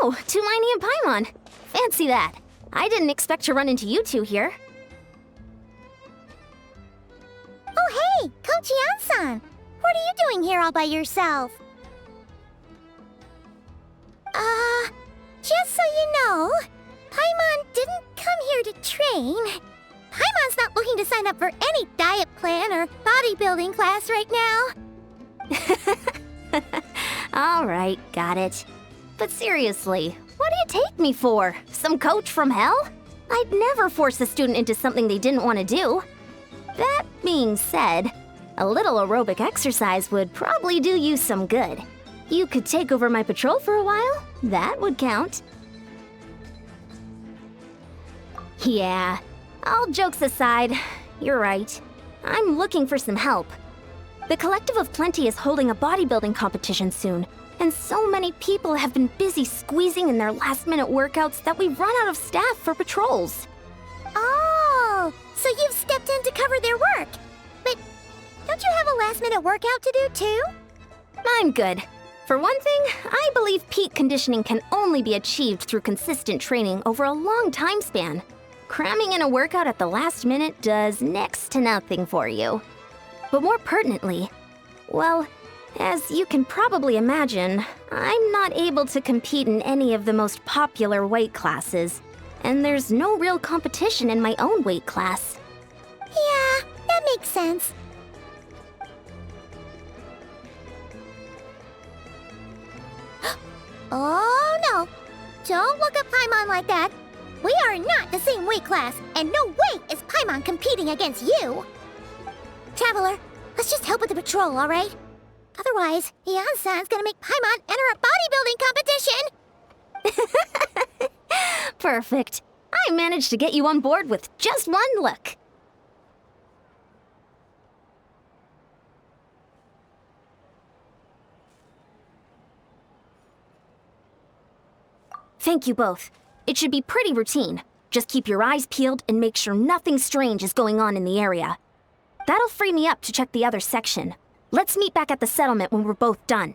Oh, Tulini and Paimon. Fancy that. I didn't expect to run into you two here. Oh, hey, Coach Yan-san. What are you doing here all by yourself? Just so you know, Paimon didn't come here to train. Paimon's not looking to sign up for any diet plan or bodybuilding class right now. All right, got it. But seriously, what do you take me for? Some coach from hell? I'd never force a student into something they didn't want to do. That being said, a little aerobic exercise would probably do you some good. You could take over my patrol for a while. That would count. Yeah, all jokes aside, you're right. I'm looking for some help. The Collective of Plenty is holding a bodybuilding competition soon, and so many people have been busy squeezing in their last-minute workouts that we've run out of staff for patrols. Oh, so you've stepped in to cover their work. But don't you have a last-minute workout to do too? I'm good. For one thing, I believe peak conditioning can only be achieved through consistent training over a long time span. Cramming in a workout at the last minute does next to nothing for you. But more pertinently, well, as you can probably imagine, I'm not able to compete in any of the most popular weight classes, and there's no real competition in my own weight class. Yeah, that makes sense. Oh no! Don't look at Paimon like that. We are not the same weight class, and no way is Paimon competing against you! Traveler, let's just help with the patrol, alright? Otherwise, Yan-san's gonna make Paimon enter a bodybuilding competition! Perfect. I managed to get you on board with just one look. Thank you both. It should be pretty routine. Just keep your eyes peeled and make sure nothing strange is going on in the area. That'll free me up to check the other section. Let's meet back at the settlement when we're both done.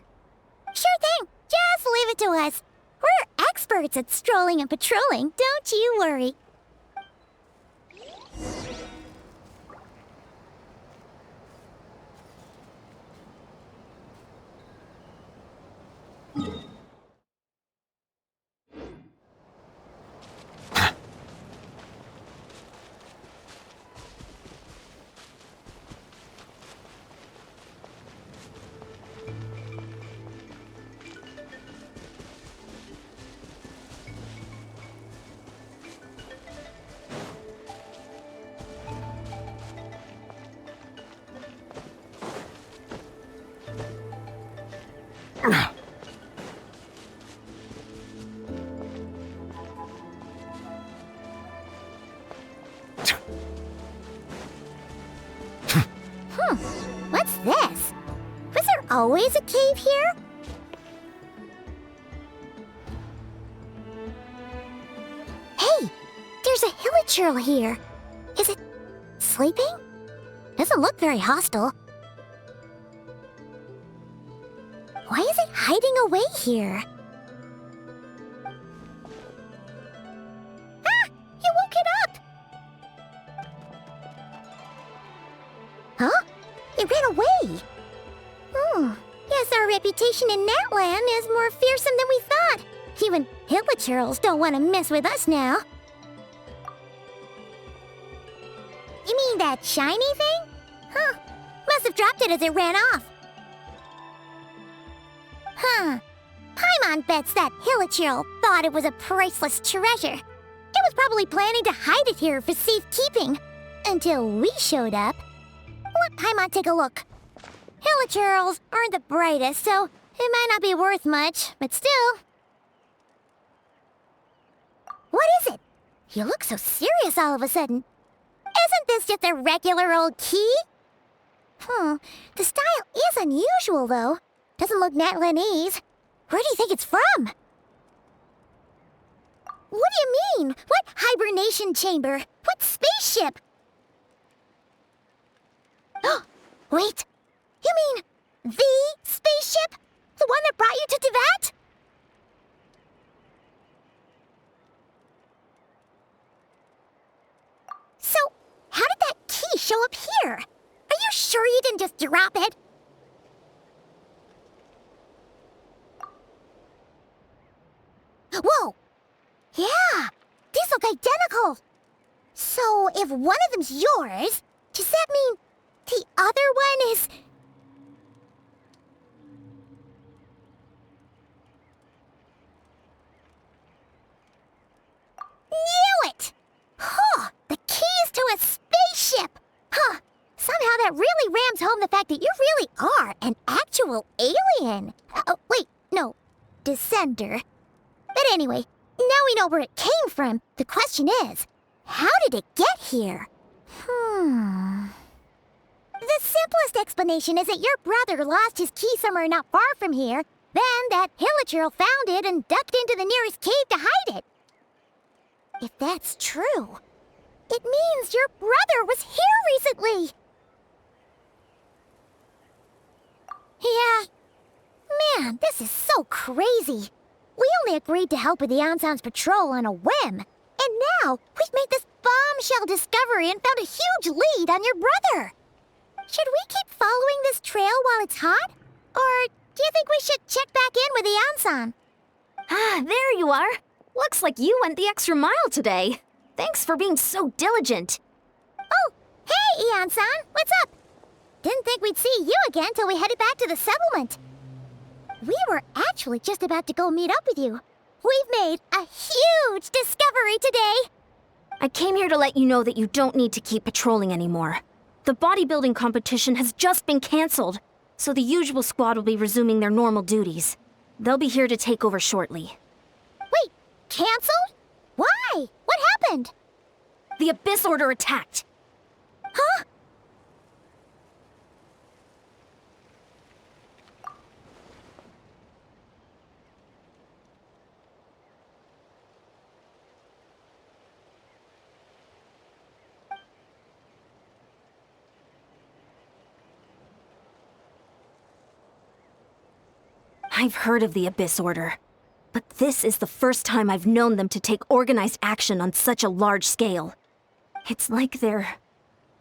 Sure thing. Just leave it to us. We're experts at strolling and patrolling, don't you worry. What's this? Was there always a cave here? Hey, there's a hilichurl here. Is it sleeping? Doesn't look very hostile. Why is it hiding away here? Ah! You woke it up! Huh? It ran away! Guess our reputation in Natlan is more fearsome than we thought. Even hilichurls don't want to mess with us now. You mean that shiny thing? Huh. Must have dropped it as it ran off. Huh. Paimon bets that hilichurl thought it was a priceless treasure. It was probably planning to hide it here for safekeeping. Until we showed up. Let Paimon take a look. Hilichurls aren't the brightest, so it might not be worth much, but still. What is it? You look so serious all of a sudden. Isn't this just a regular old key? The style is unusual, though. Doesn't look Natlanese. Where do you think it's from? What do you mean? What hibernation chamber? What spaceship? Wait, you mean the spaceship? The one that brought you to Teyvat? So, how did that key show up here? Are you sure you didn't just drop it? Whoa! Yeah, these look identical. So, if one of them's yours, does that mean the other one is... Knew it! Huh, the keys to a spaceship! Huh, somehow that really rams home the fact that you really are an actual alien. Wait, no, descender. But anyway, now we know where it came from. The question is, how did it get here? The simplest explanation is that your brother lost his key somewhere not far from here. Then that hilichurl found it and ducked into the nearest cave to hide it. If that's true, it means your brother was here recently. Yeah. Man, this is so crazy. We only agreed to help with the Anson's patrol on a whim. And now, we've made this bombshell discovery and found a huge lead on your brother. Should we keep following this trail while it's hot? Or do you think we should check back in with the Anson? Ah, there you are. Looks like you went the extra mile today. Thanks for being so diligent. Oh, hey, Anson, what's up? Didn't think we'd see you again till we headed back to the settlement. We were actually just about to go meet up with you. We've made a huge discovery today. I came here to let you know that you don't need to keep patrolling anymore. The bodybuilding competition has just been canceled, so the usual squad will be resuming their normal duties. They'll be here to take over shortly. Wait, canceled? Why? What happened? The Abyss Order attacked. Huh? I've heard of the Abyss Order, but this is the first time I've known them to take organized action on such a large scale. It's like they're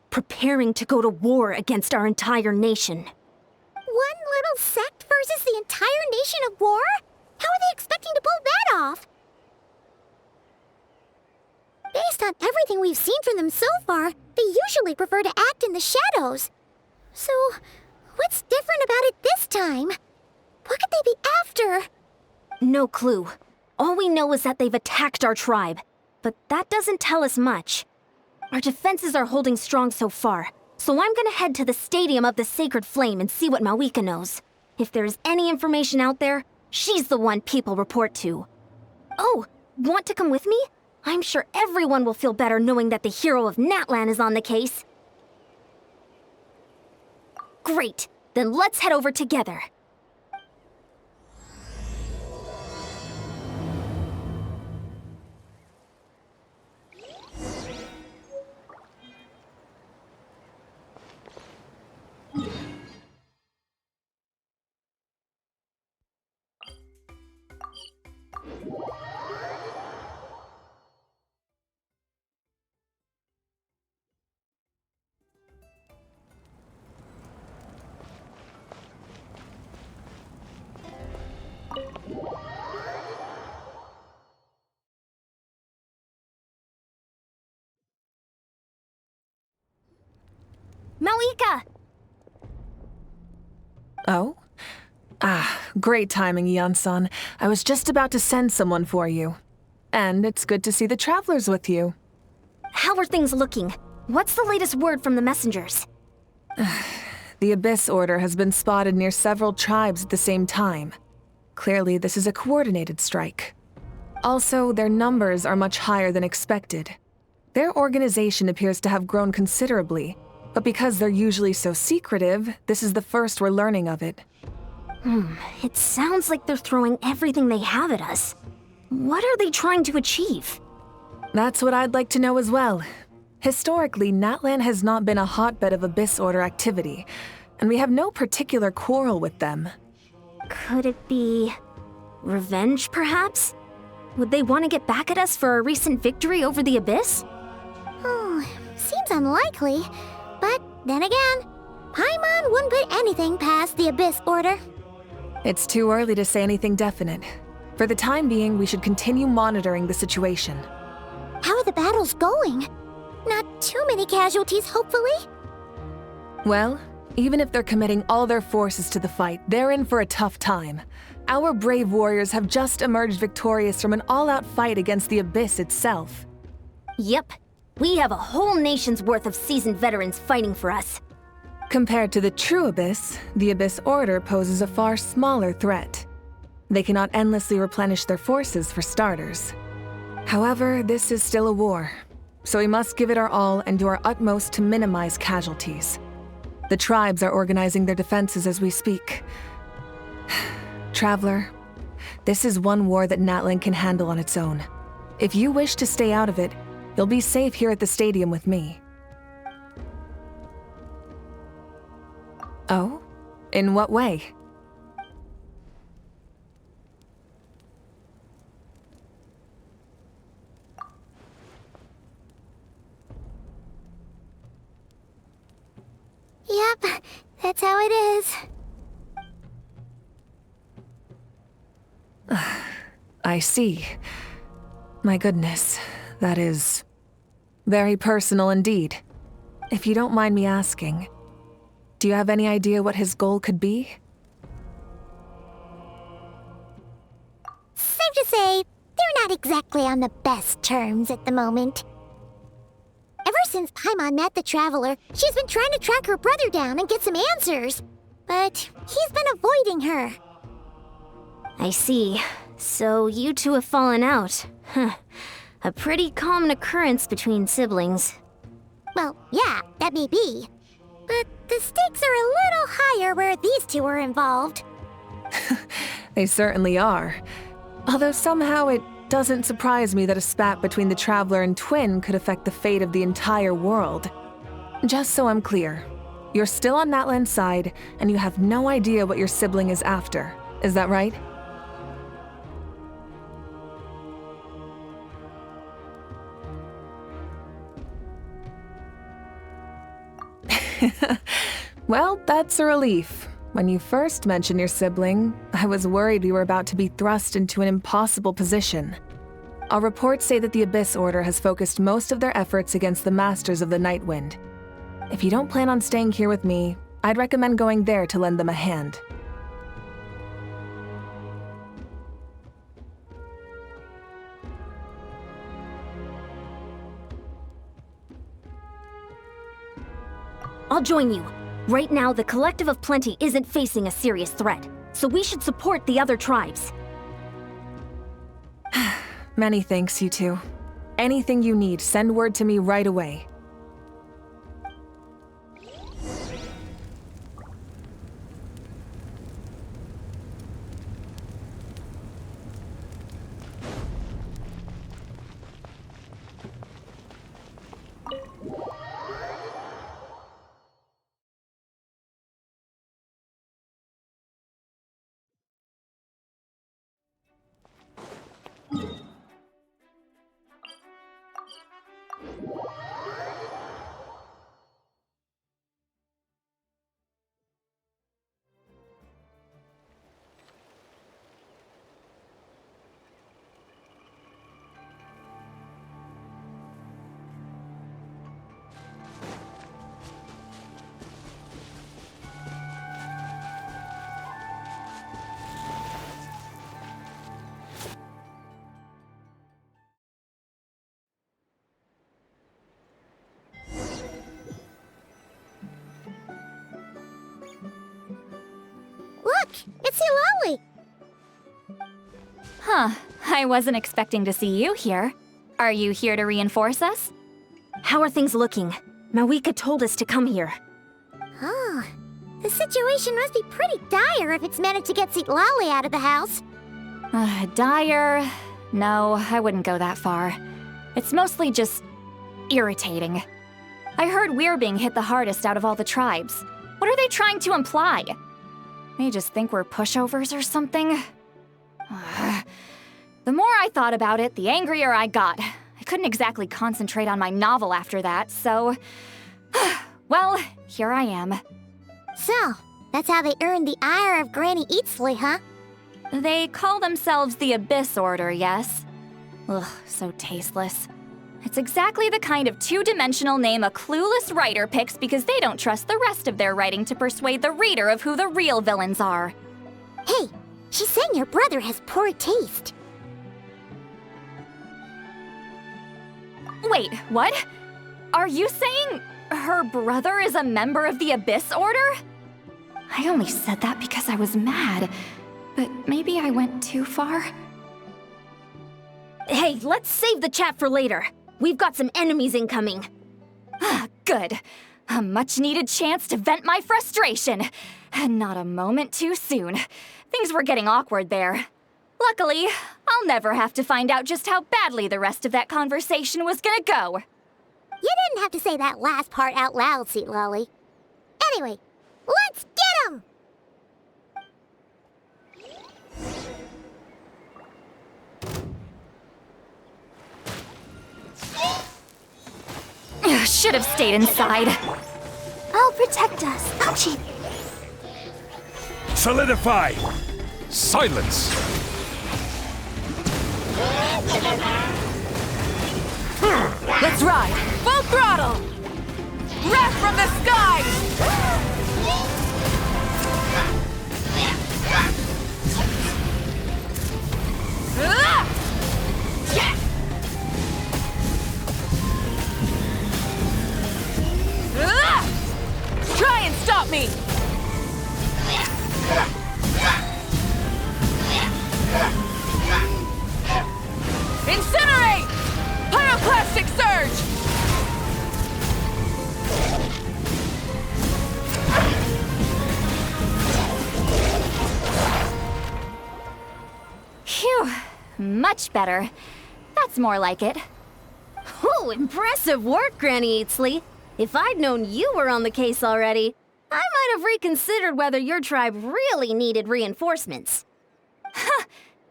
preparing to go to war against our entire nation. One little sect versus the entire nation of war? How are they expecting to pull that off? Based on everything we've seen from them so far, they usually prefer to act in the shadows. So, what's different about it this time? What could they be after? No clue. All we know is that they've attacked our tribe, but that doesn't tell us much. Our defenses are holding strong so far, so I'm gonna head to the Stadium of the Sacred Flame and see what miHoYo knows. If there's any information out there, she's the one people report to. Oh, want to come with me? I'm sure everyone will feel better knowing that the hero of Natlan is on the case. Great, then let's head over together. miHoYo! Oh? Great timing, Ian-san. I was just about to send someone for you. And it's good to see the travelers with you. How are things looking? What's the latest word from the messengers? The Abyss Order has been spotted near several tribes at the same time. Clearly, this is a coordinated strike. Also, their numbers are much higher than expected. Their organization appears to have grown considerably, but because they're usually so secretive, this is the first we're learning of it. It sounds like they're throwing everything they have at us. What are they trying to achieve? That's what I'd like to know as well. Historically, Natlan has not been a hotbed of Abyss Order activity, and we have no particular quarrel with them. Could it be revenge, perhaps? Would they want to get back at us for a recent victory over the Abyss? Seems unlikely. But then again, Paimon wouldn't put anything past the Abyss Order. It's too early to say anything definite. For the time being, we should continue monitoring the situation. How are the battles going? Not too many casualties, hopefully? Well, even if they're committing all their forces to the fight, they're in for a tough time. Our brave warriors have just emerged victorious from an all-out fight against the Abyss itself. Yep. We have a whole nation's worth of seasoned veterans fighting for us. Compared to the true Abyss, the Abyss Order poses a far smaller threat. They cannot endlessly replenish their forces, for starters. However, this is still a war, so we must give it our all and do our utmost to minimize casualties. The tribes are organizing their defenses as we speak. Traveler, this is one war that Natlan can handle on its own. If you wish to stay out of it, you'll be safe here at the stadium with me. Oh? In what way? Yep, that's how it is. I see. My goodness, that is very personal indeed. If you don't mind me asking, do you have any idea what his goal could be? Safe to say, they're not exactly on the best terms at the moment. Ever since Paimon met the Traveler, she's been trying to track her brother down and get some answers. But he's been avoiding her. I see. So you two have fallen out. Huh. A pretty common occurrence between siblings. Well, yeah, that may be. But the stakes are a little higher where these two are involved. They certainly are. Although somehow it doesn't surprise me that a spat between the Traveler and Twin could affect the fate of the entire world. Just so I'm clear, you're still on Natlan's side, and you have no idea what your sibling is after. Is that right? Well, that's a relief. When you first mentioned your sibling, I was worried we were about to be thrust into an impossible position. Our reports say that the Abyss Order has focused most of their efforts against the Masters of the Nightwind. If you don't plan on staying here with me, I'd recommend going there to lend them a hand. I'll join you. Right now, the Collective of Plenty isn't facing a serious threat, so we should support the other tribes. Many thanks, you two. Anything you need, send word to me right away. Look, it's Hilali! Huh, I wasn't expecting to see you here. Are you here to reinforce us? How are things looking? Mawika told us to come here. Oh, the situation must be pretty dire if it's managed to get Lolly out of the house. Dire? No, I wouldn't go that far. It's mostly just irritating. I heard we're being hit the hardest out of all the tribes. What are they trying to imply? They just think we're pushovers or something? The more I thought about it, the angrier I got. I couldn't exactly concentrate on my novel after that, so... well, here I am. So, that's how they earned the ire of Granny Eatsley, huh? They call themselves the Abyss Order, yes? Ugh, so tasteless. It's exactly the kind of two-dimensional name a clueless writer picks because they don't trust the rest of their writing to persuade the reader of who the real villains are. Hey, she's saying your brother has poor taste. Wait, what? Are you saying her brother is a member of the Abyss Order? I only said that because I was mad, but maybe I went too far. Hey, let's save the chat for later. We've got some enemies incoming. Good. A much-needed chance to vent my frustration. Not a moment too soon. Things were getting awkward there. Luckily, I'll never have to find out just how badly the rest of that conversation was gonna go. You didn't have to say that last part out loud, Lolly. Anyway, let's get 'em! Should have stayed inside. I'll protect us, Hachi. Solidify! Silence! Let's ride! Full throttle! Wrath from the skies! Try and stop me! Incinerate! Pyroclastic surge! Phew, much better. That's more like it. Ooh, impressive work, Granny Eatsley. If I'd known you were on the case already, I might have reconsidered whether your tribe really needed reinforcements.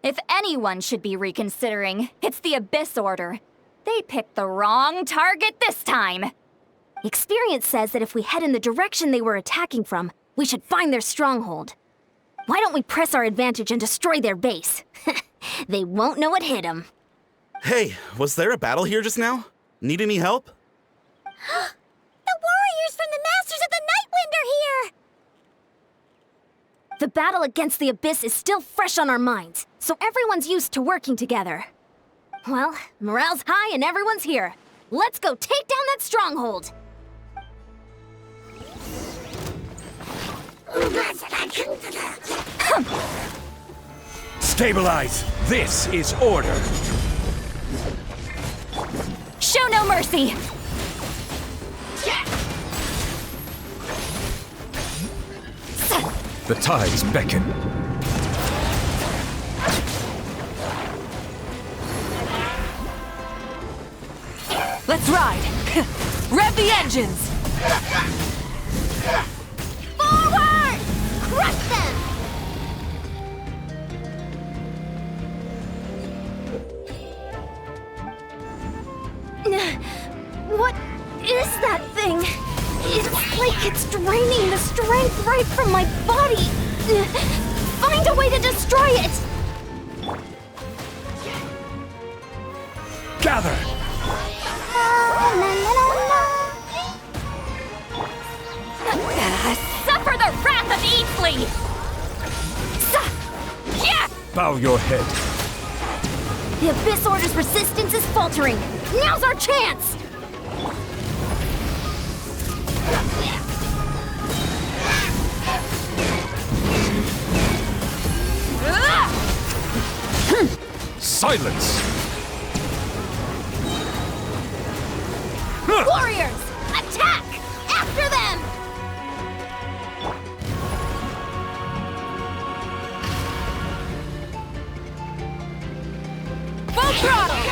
If anyone should be reconsidering, it's the Abyss Order. They picked the wrong target this time. Experience says that if we head in the direction they were attacking from, we should find their stronghold. Why don't we press our advantage and destroy their base? They won't know what hit them. Hey, was there a battle here just now? Need any help? The warriors from the Masters of the Nightwind are here! The battle against the Abyss is still fresh on our minds, so everyone's used to working together. Well, morale's high and everyone's here. Let's go take down that stronghold! Stabilize! This is order! Show no mercy! The tides beckon. Let's ride! Rev the engines! Forward! Crush them! What is that thing? It's like it's draining the strength right from my body. Find a way to destroy it! Gather! Suffer the wrath of Eatsley! Yeah! Bow your head. The Abyss Order's resistance is faltering. Now's our chance! Silence! Warriors, attack! After them! Full throttle!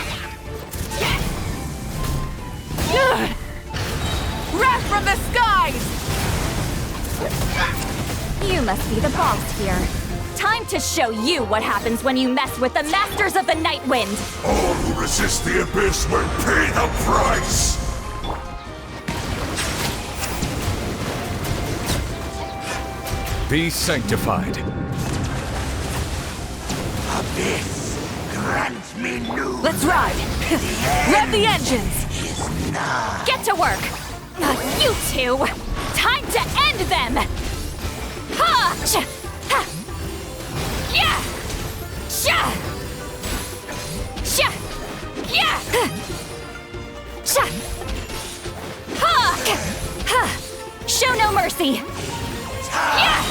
Wrath from the skies! You must be the boss here. Time to show you what happens when you mess with the Masters of the Night Wind! All who resist the Abyss will pay the price! Be sanctified. Abyss, grant me new... Let's ride! Rev the engines! Get to work! You two! Time to end them! Ha! Ch! Ha! Yeah! Sha! Sha! Yeah! Sha! Ha! Ha! Show no mercy! Yeah!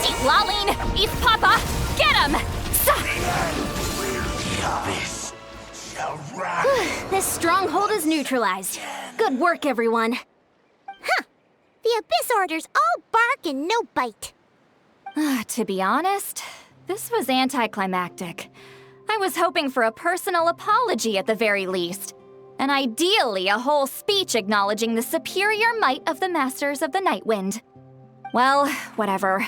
Seat Laline! Eat Papa! Get him! The Abyss shall rise. This stronghold is neutralized. Good work, everyone. The Abyss Order's all bark and no bite. To be honest, this was anticlimactic. I was hoping for a personal apology at the very least. And ideally, a whole speech acknowledging the superior might of the Masters of the Night Wind. Well, whatever.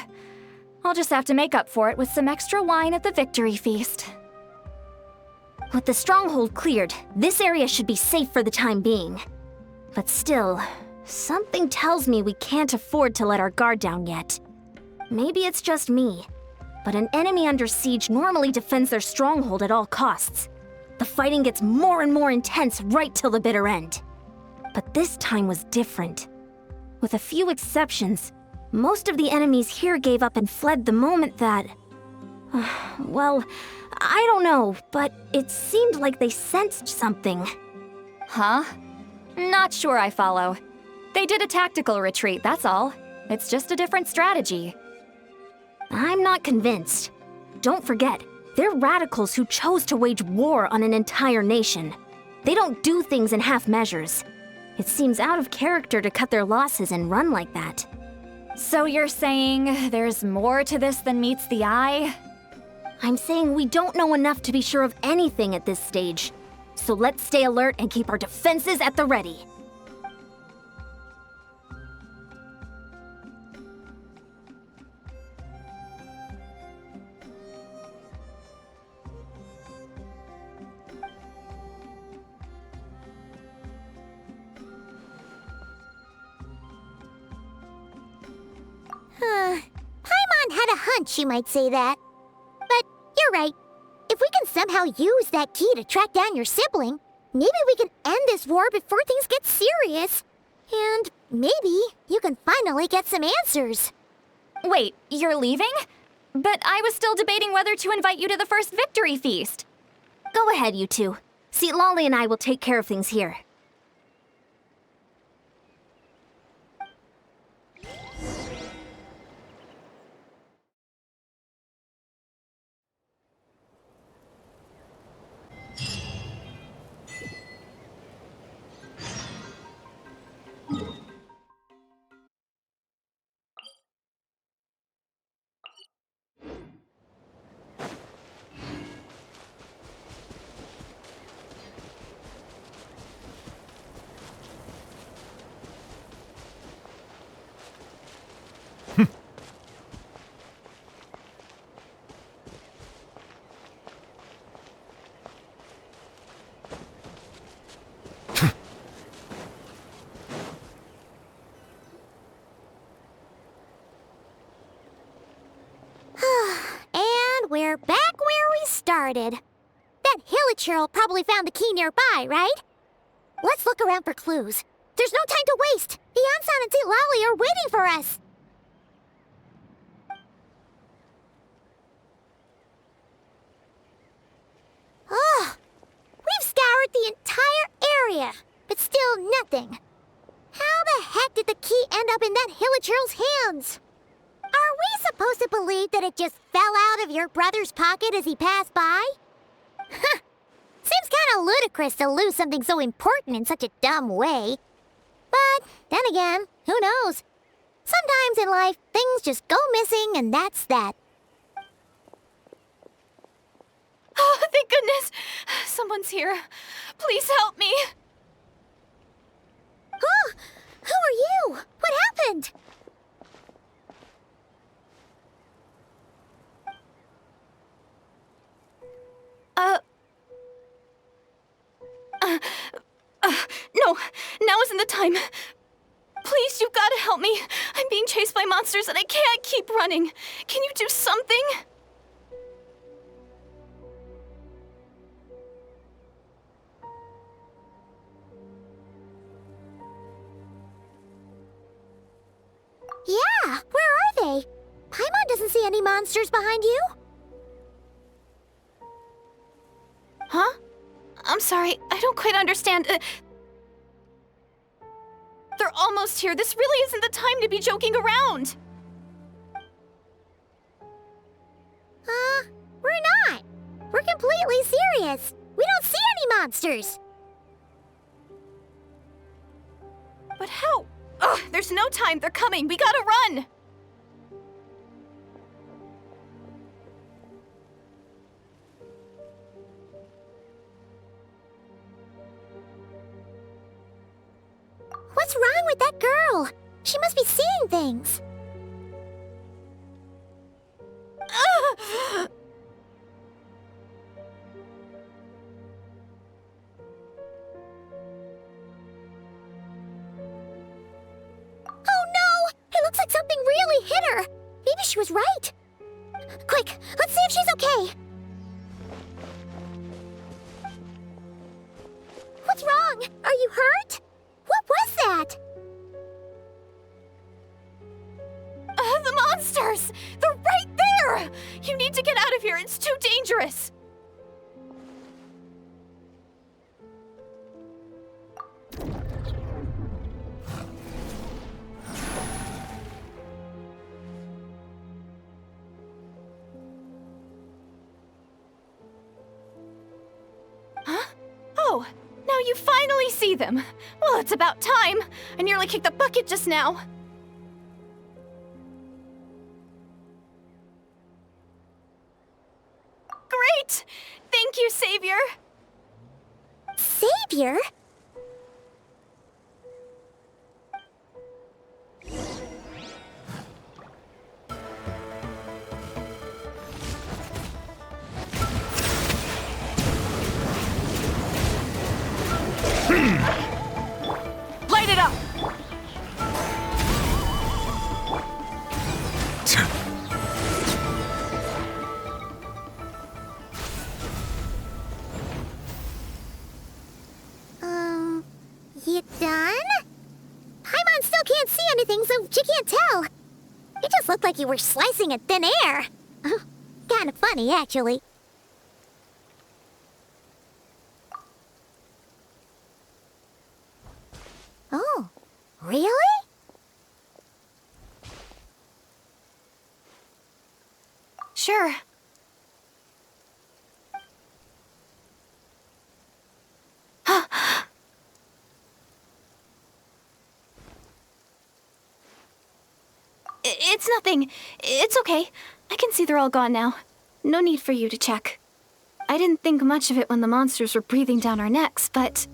I'll just have to make up for it with some extra wine at the victory feast. With the stronghold cleared, this area should be safe for the time being. But still, something tells me we can't afford to let our guard down yet. Maybe it's just me, but an enemy under siege normally defends their stronghold at all costs. The fighting gets more and more intense right till the bitter end. But this time was different. With a few exceptions, most of the enemies here gave up and fled the moment that... well, I don't know, but it seemed like they sensed something. Huh? Not sure I follow. They did a tactical retreat, that's all. It's just a different strategy. I'm not convinced. Don't forget, they're radicals who chose to wage war on an entire nation. They don't do things in half measures. It seems out of character to cut their losses and run like that. So you're saying there's more to this than meets the eye? I'm saying we don't know enough to be sure of anything at this stage. So let's stay alert and keep our defenses at the ready. Paimon had a hunch you might say that. But you're right. If we can somehow use that key to track down your sibling, maybe we can end this war before things get serious. And maybe you can finally get some answers. Wait, you're leaving? But I was still debating whether to invite you to the first victory feast. Go ahead, you two. See, Lolly and I will take care of things here. We're back where we started. That Hilichurl probably found the key nearby, right? Let's look around for clues. There's no time to waste. The Ansan and St. Lolly are waiting for us. Ugh. We've scoured the entire area, but still nothing. How the heck did the key end up in that Hilichurl's hands? Are we supposed to believe that it just fell out of your brother's pocket as he passed by? Seems kinda ludicrous to lose something so important in such a dumb way. But then again, who knows? Sometimes in life, things just go missing and that's that. Oh, thank goodness! Someone's here. Please help me! Huh? Who are you? What happened? No, now isn't the time. Please, you've got to help me. I'm being chased by monsters and I can't keep running. Can you do something? Yeah, where are they? Paimon doesn't see any monsters behind you. Huh? I'm sorry, I don't quite understand. They're almost here. This really isn't the time to be joking around. We're not. We're completely serious. We don't see any monsters. But how? Ugh, there's no time. They're coming. We gotta run. What's wrong with that girl? She must be seeing things. Oh no! It looks like something really hit her. Maybe she was right. Quick, let's see if she's okay. What's wrong? Are you hurt? What was that? The monsters! They're right there! You need to get out of here. It's too dangerous. Huh? Oh, now you finally see them. Well, it's about time. I nearly kicked the bucket just now. Great! Thank you, Savior. Savior? Light it up! You done? Paimon still can't see anything, so she can't tell. It just looked like you were slicing at thin air. Kinda funny, actually. Oh, really? Sure. It's nothing. It's okay. I can see they're all gone now. No need for you to check. I didn't think much of it when the monsters were breathing down our necks, but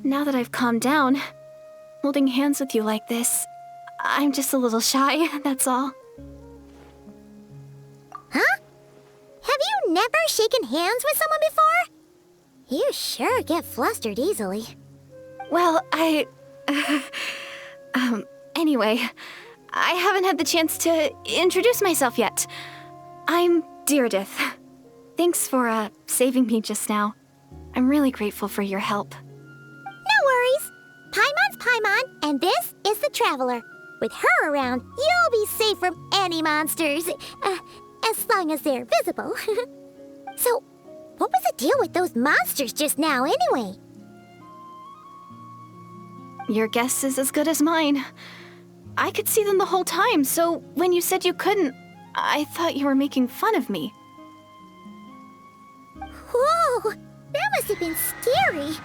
now that I've calmed down, holding hands with you like this, I'm just a little shy, that's all. Huh? Have you never shaken hands with someone before? You sure get flustered easily. Well, anyway, I haven't had the chance to introduce myself yet. I'm Deirdith. Thanks for, saving me just now. I'm really grateful for your help. No worries. Paimon's Paimon, and this is the Traveler. With her around, you'll be safe from any monsters. As long as they're visible. So, what was the deal with those monsters just now, anyway? Your guess is as good as mine. I could see them the whole time, so when you said you couldn't, I thought you were making fun of me. Whoa! That must have been scary.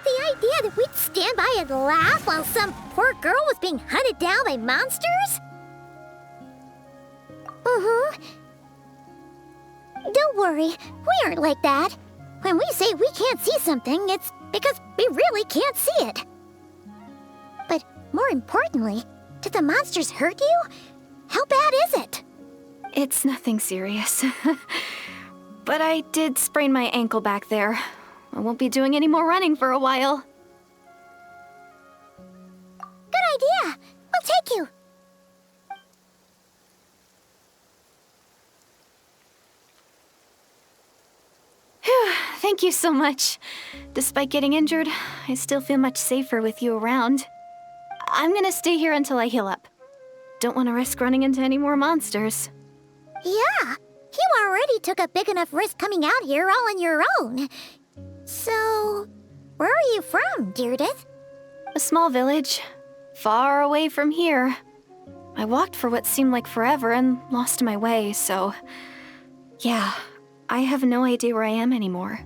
The idea that we'd stand by and laugh while some poor girl was being hunted down by monsters? Don't worry, we aren't like that. When we say we can't see something, it's because we really can't see it. But more importantly, did the monsters hurt you? How bad is it? It's nothing serious. But I did sprain my ankle back there. I won't be doing any more running for a while. Good idea. We'll take you. Phew, thank you so much. Despite getting injured, I still feel much safer with you around. I'm gonna stay here until I heal up. Don't want to risk running into any more monsters. Yeah, you already took a big enough risk coming out here all on your own. So, where are you from, Deirdith? A small village, far away from here. I walked for what seemed like forever and lost my way, so... yeah, I have no idea where I am anymore.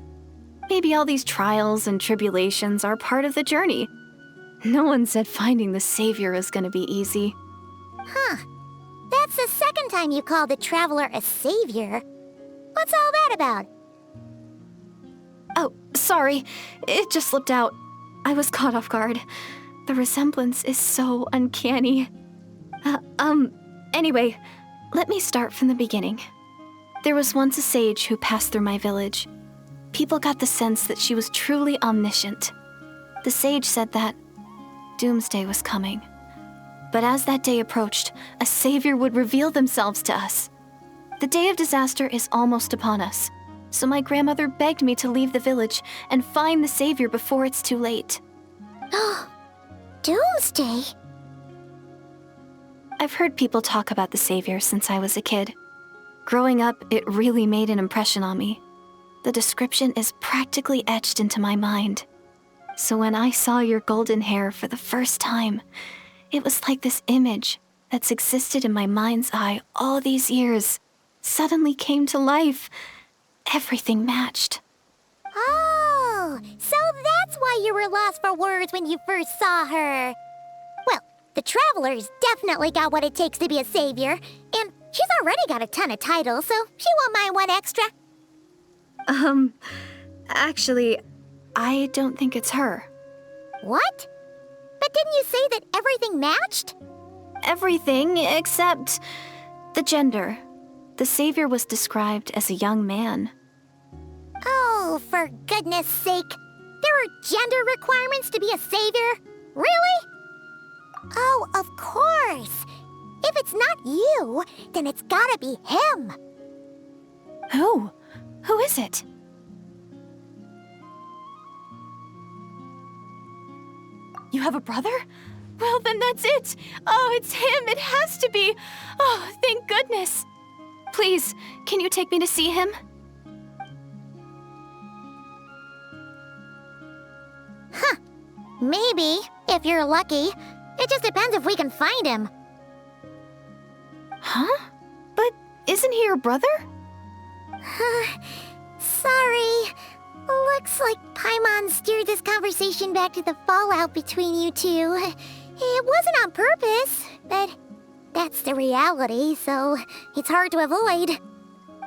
Maybe all these trials and tribulations are part of the journey. No one said finding the Savior is gonna be easy. Huh. That's the second time you called the Traveler a savior. What's all that about? Oh, sorry. It just slipped out. I was caught off guard. The resemblance is so uncanny. Anyway, let me start from the beginning. There was once a sage who passed through my village. People got the sense that she was truly omniscient. The sage said that doomsday was coming. But as that day approached, a savior would reveal themselves to us. The day of disaster is almost upon us, so my grandmother begged me to leave the village and find the savior before it's too late. Doomsday? I've heard people talk about the savior since I was a kid. Growing up, it really made an impression on me. The description is practically etched into my mind. So when I saw your golden hair for the first time, it was like this image that's existed in my mind's eye all these years suddenly came to life. Everything matched. Oh, so that's why you were lost for words when you first saw her. Well, the Traveler's definitely got what it takes to be a savior, and she's already got a ton of titles, so she won't mind one extra. Actually, I don't think it's her. What? But didn't you say that everything matched? Everything except the gender. The savior was described as a young man. Oh, for goodness sake. There are gender requirements to be a savior? Really? Oh, of course. If it's not you, then it's gotta be him. Who? Who is it? You have a brother? Well, then that's it. Oh, it's him. It has to be. Oh, thank goodness. Please, can you take me to see him? Huh. Maybe, if you're lucky. It just depends if we can find him. Huh? But isn't he your brother? Sorry. Looks like Paimon steered this conversation back to the fallout between you two. It wasn't on purpose, but that's the reality, so it's hard to avoid.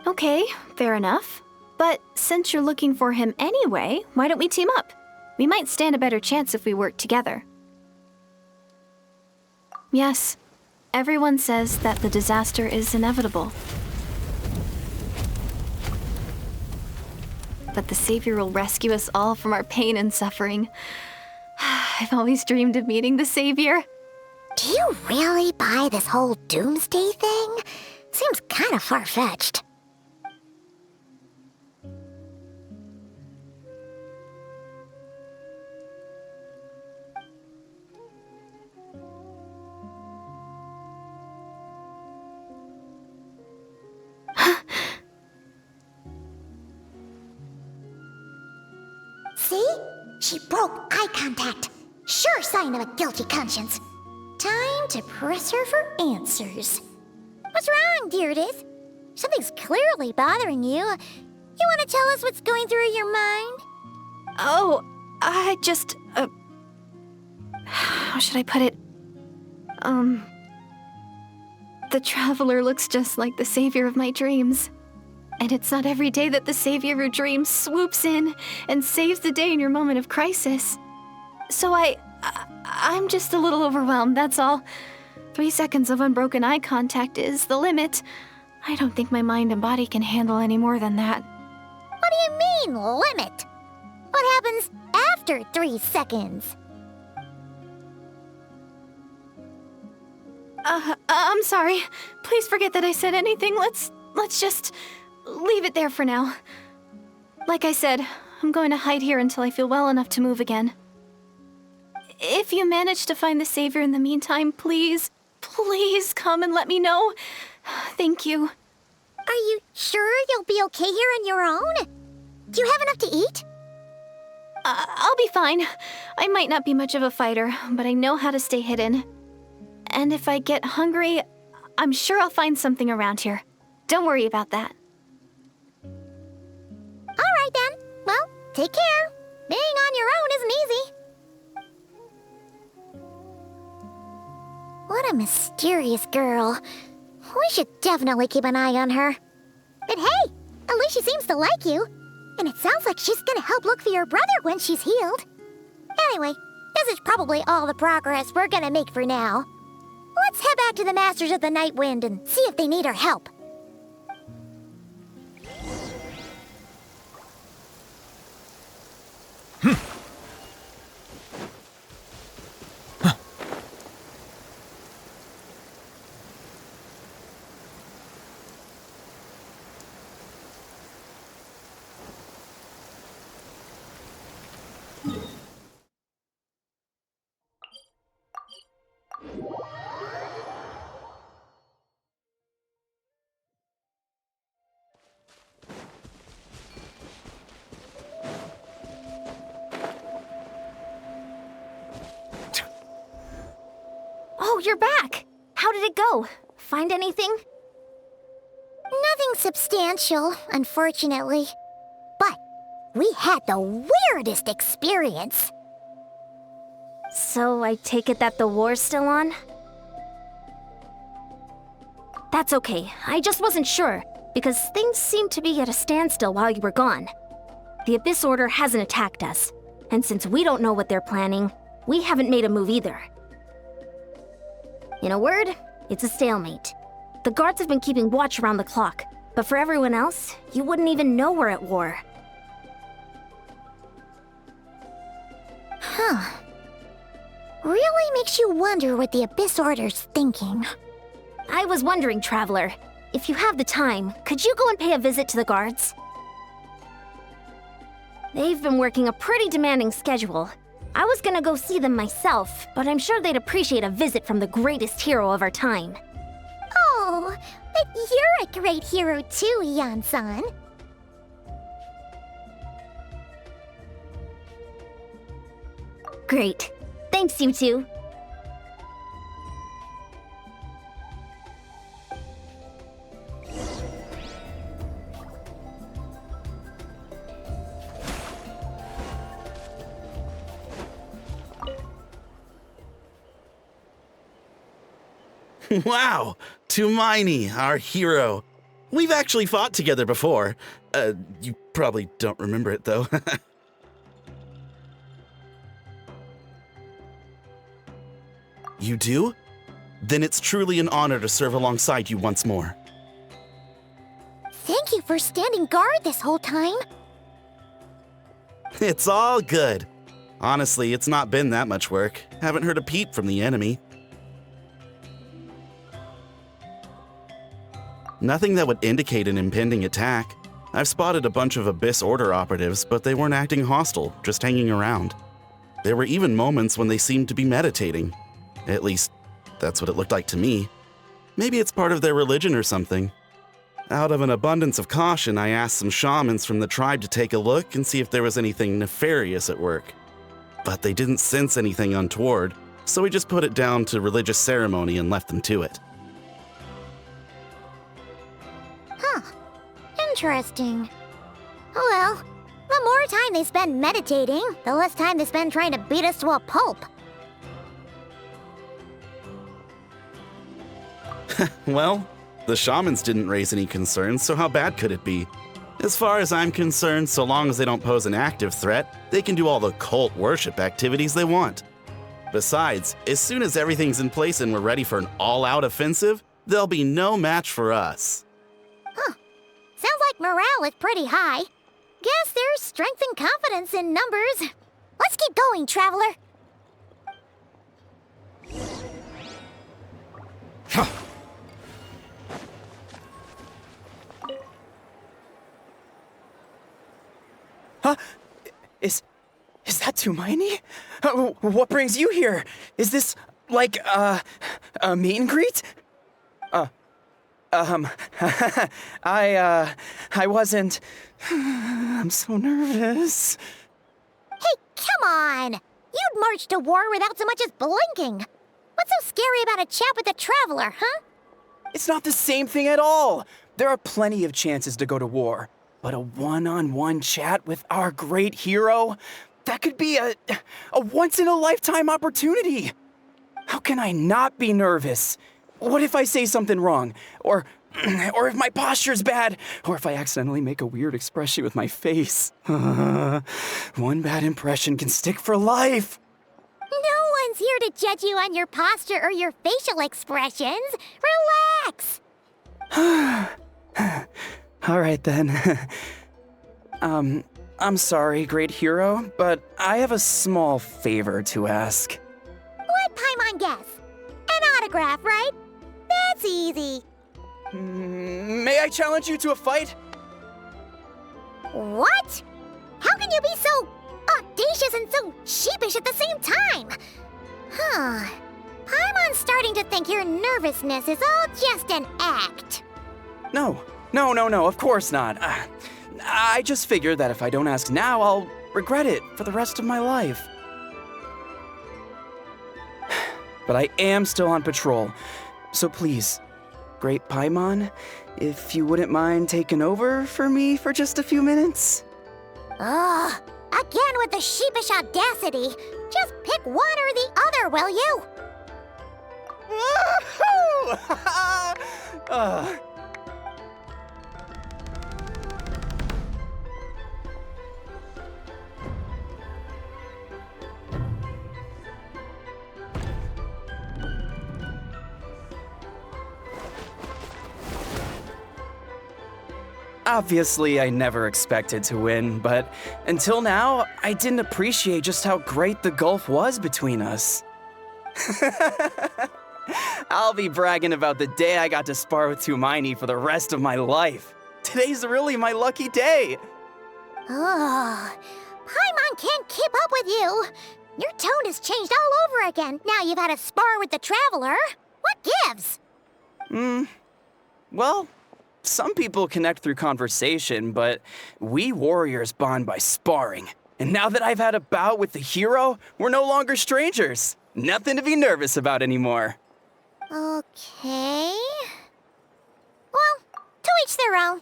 Okay, fair enough. But since you're looking for him anyway, why don't we team up? We might stand a better chance if we work together. Yes, everyone says that the disaster is inevitable. But the Savior will rescue us all from our pain and suffering. I've always dreamed of meeting the Savior. Do you really buy this whole doomsday thing? Seems kind of far-fetched. See? She broke eye contact. Sure sign of a guilty conscience. Time to press her for answers. What's wrong, Deirdith? Something's clearly bothering you. You want to tell us what's going through your mind? Oh, I just, how should I put it? The Traveler looks just like the savior of my dreams. And it's not every day that the savior of your dreams swoops in and saves the day in your moment of crisis. So I'm just a little overwhelmed, that's all. 3 seconds of unbroken eye contact is the limit. I don't think my mind and body can handle any more than that. What do you mean, limit? What happens after 3 seconds? I'm sorry. Please forget that I said anything. Let's just leave it there for now. Like I said, I'm going to hide here until I feel well enough to move again. If you manage to find the savior in the meantime, please come and let me know. Thank you. Are you sure you'll be okay here on your own? Do you have enough to eat? I'll be fine. I might not be much of a fighter, but I know how to stay hidden. And if I get hungry, I'm sure I'll find something around here. Don't worry about that. All right then. Well, take care. Being on your own isn't easy. What a mysterious girl. We should definitely keep an eye on her. But hey, at least she seems to like you. And it sounds like she's gonna help look for your brother when she's healed. Anyway, this is probably all the progress we're gonna make for now. Let's head back to the Masters of the Night Wind and see if they need our help. Oh, you're back! How did it go? Find anything? Nothing substantial, unfortunately. But we had the weirdest experience. So I take it that the war's still on? That's okay. I just wasn't sure, because things seemed to be at a standstill while you were gone. The Abyss Order hasn't attacked us, and since we don't know what they're planning, we haven't made a move either. In a word, it's a stalemate. The guards have been keeping watch around the clock, but for everyone else, you wouldn't even know we're at war. Huh. Really makes you wonder what the Abyss Order's thinking. I was wondering, Traveler, if you have the time, could you go and pay a visit to the guards? They've been working a pretty demanding schedule. I was gonna go see them myself, but I'm sure they'd appreciate a visit from the greatest hero of our time. Oh, but you're a great hero too, Yan-san. Great. Thanks, you two. Wow! Tumaini, our hero. We've actually fought together before. You probably don't remember it, though. You do? Then it's truly an honor to serve alongside you once more. Thank you for standing guard this whole time. It's all good. Honestly, it's not been that much work. Haven't heard a peep from the enemy. Nothing that would indicate an impending attack. I've spotted a bunch of Abyss Order operatives, but they weren't acting hostile, just hanging around. There were even moments when they seemed to be meditating. At least, that's what it looked like to me. Maybe it's part of their religion or something. Out of an abundance of caution, I asked some shamans from the tribe to take a look and see if there was anything nefarious at work. But they didn't sense anything untoward, so we just put it down to religious ceremony and left them to it. Huh. Interesting. Oh well, the more more time they spend meditating, the less time they spend trying to beat us to a pulp. Well, the shamans didn't raise any concerns, so how bad could it be? As far as I'm concerned, so long as they don't pose an active threat, they can do all the cult worship activities they want. Besides, as soon as everything's in place and we're ready for an all-out offensive, there'll be no match for us. Huh. Sounds like morale is pretty high. Guess there's strength and confidence in numbers. Let's keep going, Traveler. Huh? Is that Tumaini? What brings you here? Is this, like, a meet and greet? I wasn't... I'm so nervous. Hey, come on! You'd march to war without so much as blinking. What's so scary about a chat with a Traveler, huh? It's not the same thing at all. There are plenty of chances to go to war. But a one-on-one chat with our great hero? That could be a once-in-a-lifetime opportunity. How can I not be nervous? What if I say something wrong? Or if my posture's bad? Or if I accidentally make a weird expression with my face? One bad impression can stick for life. No one's here to judge you on your posture or your facial expressions. Relax. All right, then. I'm sorry, great hero, but I have a small favor to ask. What Paimon guess? An autograph, right? That's easy. May I challenge you to a fight? What? How can you be so audacious and so sheepish at the same time? Huh. Paimon's starting to think your nervousness is all just an act. No, of course not. I just figured that if I don't ask now, I'll regret it for the rest of my life. But I am still on patrol, so please, Great Paimon, if you wouldn't mind taking over for me for just a few minutes? Ugh, again with the sheepish audacity. Just pick one or the other, will you? Woohoo! Obviously, I never expected to win, but until now, I didn't appreciate just how great the gulf was between us. I'll be bragging about the day I got to spar with Tumaini for the rest of my life. Today's really my lucky day. Ugh, Paimon can't keep up with you. Your tone has changed all over again. Now you've had a spar with the Traveler. What gives? Well, some people connect through conversation, but we warriors bond by sparring. And now that I've had a bout with the hero, we're no longer strangers. Nothing to be nervous about anymore. Okay. Well, to each their own.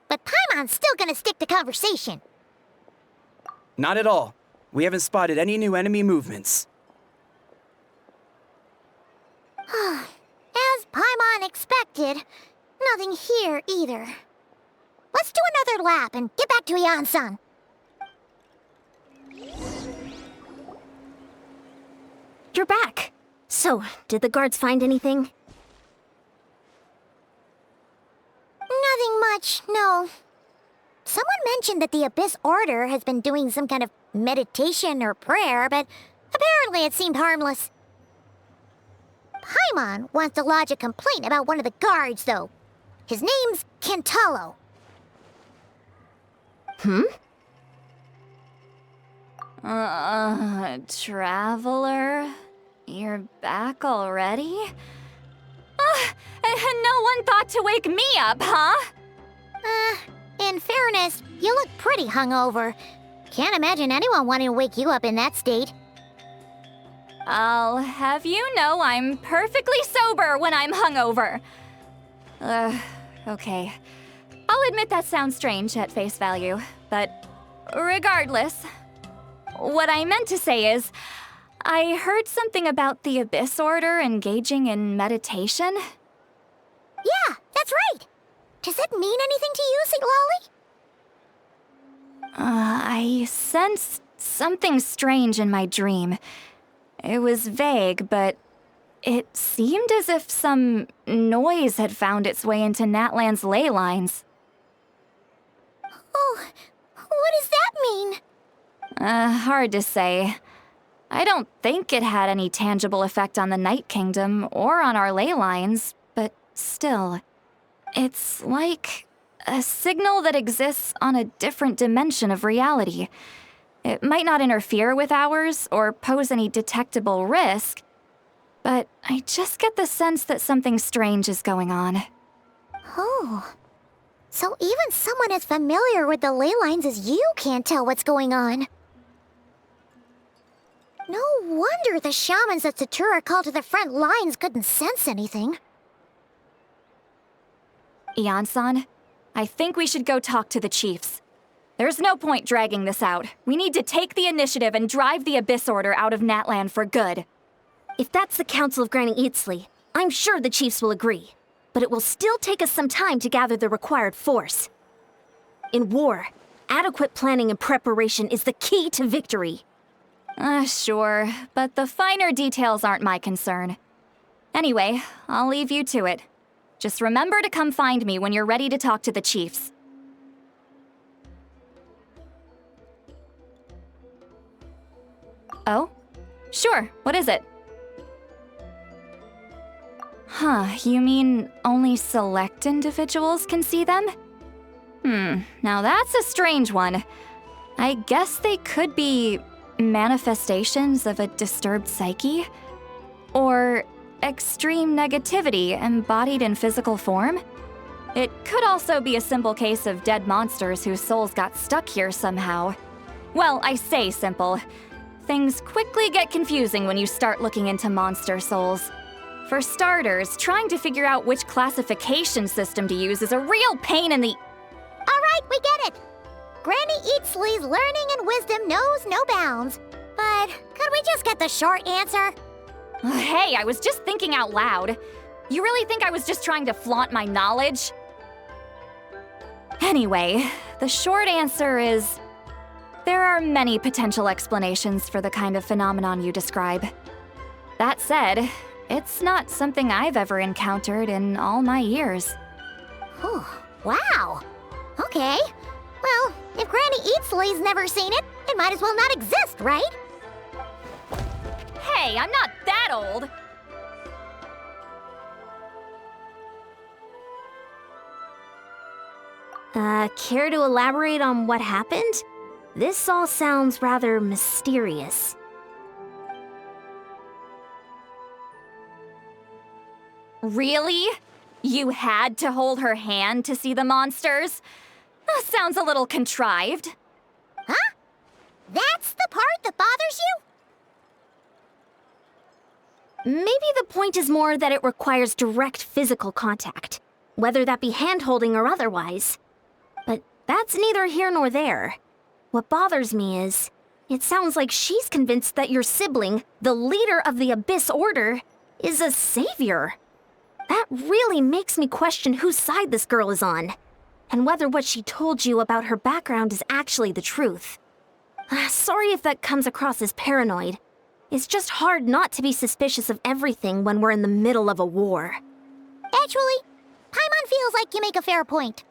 But Paimon's still gonna stick to conversation. Not at all. We haven't spotted any new enemy movements. As Paimon expected, nothing here either. Let's do another lap and get back to Yan-san. You're back. So, did the guards find anything? Nothing much, no. Someone mentioned that the Abyss Order has been doing some kind of meditation or prayer, but apparently it seemed harmless. Paimon wants to lodge a complaint about one of the guards, though. His name's Kentalo. Traveler? You're back already? And no one thought to wake me up, huh? In fairness, you look pretty hungover. Can't imagine anyone wanting to wake you up in that state. I'll have you know I'm perfectly sober when I'm hungover. Okay. I'll admit that sounds strange at face value, but Regardless, what I meant to say is, I heard something about the Abyss Order engaging in meditation. Yeah, that's right. Does it mean anything to you, Siglali? I sensed something strange in my dream. It was vague, but it seemed as if some noise had found its way into Natlan's ley lines. Oh, what does that mean? Hard to say. I don't think it had any tangible effect on the Night Kingdom or on our ley lines, but still, it's like a signal that exists on a different dimension of reality. It might not interfere with ours or pose any detectable risk, but I just get the sense that something strange is going on. Oh. So even someone as familiar with the ley lines as you can't tell what's going on. No wonder the shamans that Satura called to the front lines couldn't sense anything. Ian-san, I think we should go talk to the chiefs. There's no point dragging this out. We need to take the initiative and drive the Abyss Order out of Natlan for good. If that's the Council of Granny Eatsley, I'm sure the chiefs will agree. But it will still take us some time to gather the required force. In war, adequate planning and preparation is the key to victory. Sure, but the finer details aren't my concern. Anyway, I'll leave you to it. Just remember to come find me when you're ready to talk to the chiefs. Oh? Sure, what is it? Huh, you mean only select individuals can see them? Now that's a strange one. I guess they could be manifestations of a disturbed psyche? Or extreme negativity embodied in physical form? It could also be a simple case of dead monsters whose souls got stuck here somehow. Well, I say simple. Things quickly get confusing when you start looking into monster souls. For starters, trying to figure out which classification system to use is a real pain in the... All right, we get it. Granny Eatsley's learning and wisdom knows no bounds. But could we just get the short answer? Hey, I was just thinking out loud. You really think I was just trying to flaunt my knowledge? Anyway, the short answer is... there are many potential explanations for the kind of phenomenon you describe. That said, it's not something I've ever encountered in all my years. Oh, wow. Okay. Well, if Granny Eatsley's never seen it, it might as well not exist, right? Hey, I'm not that old! Care to elaborate on what happened? This all sounds rather mysterious. Really? You had to hold her hand to see the monsters? That sounds a little contrived. Huh? That's the part that bothers you? Maybe the point is more that it requires direct physical contact, whether that be hand-holding or otherwise. But that's neither here nor there. What bothers me is, it sounds like she's convinced that your sibling, the leader of the Abyss Order, is a savior. That really makes me question whose side this girl is on, and whether what she told you about her background is actually the truth. Sorry if that comes across as paranoid. It's just hard not to be suspicious of everything when we're in the middle of a war. Actually, Paimon feels like you make a fair point.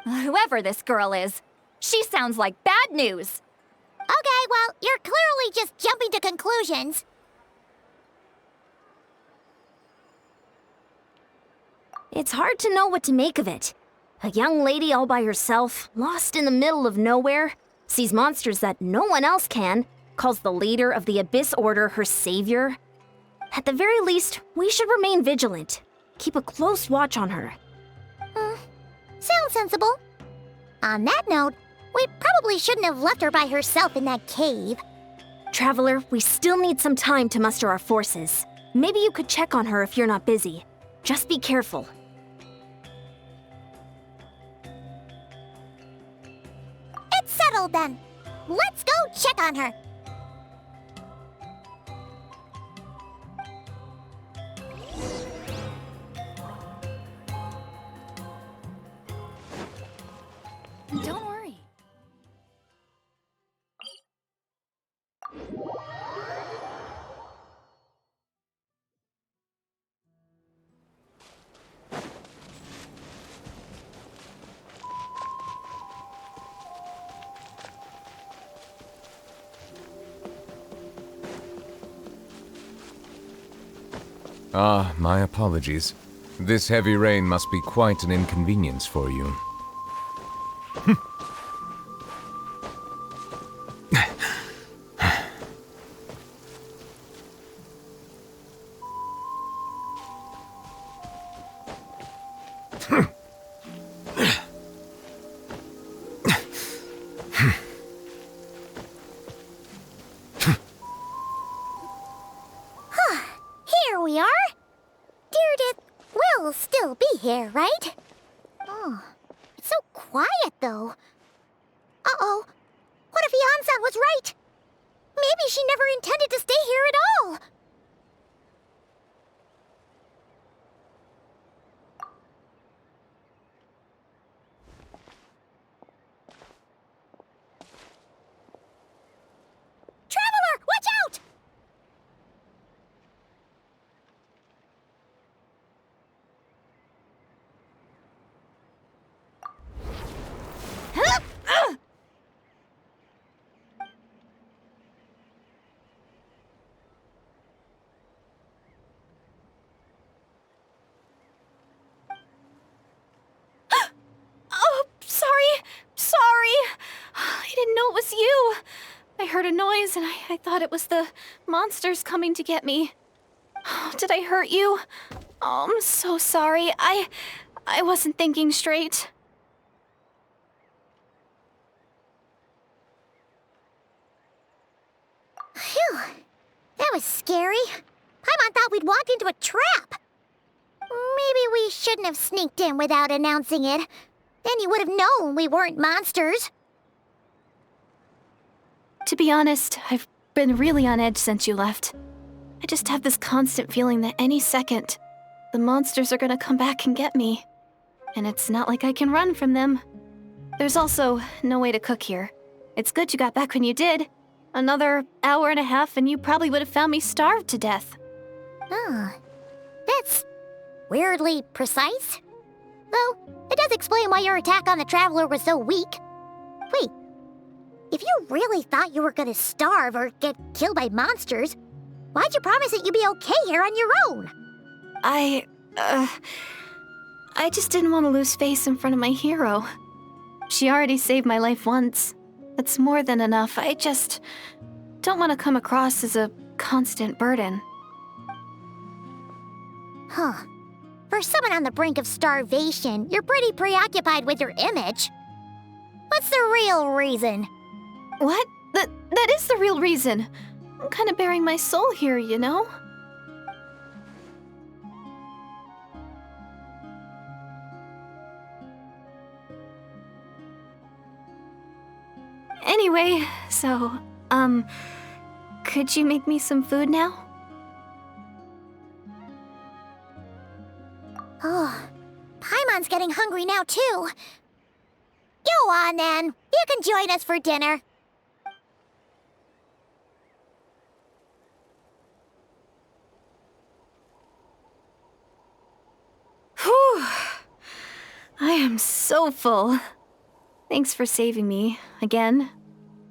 Whoever this girl is, she sounds like bad news. Okay, well, you're clearly just jumping to conclusions. It's hard to know what to make of it. A young lady all by herself, lost in the middle of nowhere, sees monsters that no one else can, calls the leader of the Abyss Order her savior. At the very least, we should remain vigilant. Keep a close watch on her. Sounds sensible. On that note, we probably shouldn't have left her by herself in that cave. Traveler, we still need some time to muster our forces. Maybe you could check on her if you're not busy. Just be careful. settled then. Let's go check on her. Don't worry. Ah, my apologies. This heavy rain must be quite an inconvenience for you. Here we are. Deirdre will still be here, right? Oh, it's so quiet though. Uh-oh. What if Yansan was right? Maybe she never intended to stay here at all. Traveler, watch out! Oh, sorry. I didn't know it was you. I heard a noise and I thought it was the monsters coming to get me. Did I hurt you? Oh, I'm so sorry. I wasn't thinking straight. Phew. That was scary. Paimon thought we'd walked into a trap. Maybe we shouldn't have sneaked in without announcing it. Then you would have known we weren't monsters. To be honest, I've been really on edge since you left. I just have this constant feeling that any second, the monsters are gonna come back and get me. And it's not like I can run from them. There's also no way to cook here. It's good you got back when you did. Another hour and a half and you probably would have found me starved to death. Oh, that's weirdly precise. Though, it does explain why your attack on the Traveler was so weak. Wait, if you really thought you were gonna starve or get killed by monsters, why'd you promise that you'd be okay here on your own? I just didn't want to lose face in front of my hero. She already saved my life once. That's more than enough. I just don't want to come across as a constant burden. Huh. For someone on the brink of starvation, you're pretty preoccupied with your image. What's the real reason? What? That is the real reason. I'm kind of bearing my soul here, you know? Anyway, so, could you make me some food now? Oh, Paimon's getting hungry now too. Go on then. You can join us for dinner. Whew. I am so full. Thanks for saving me, again.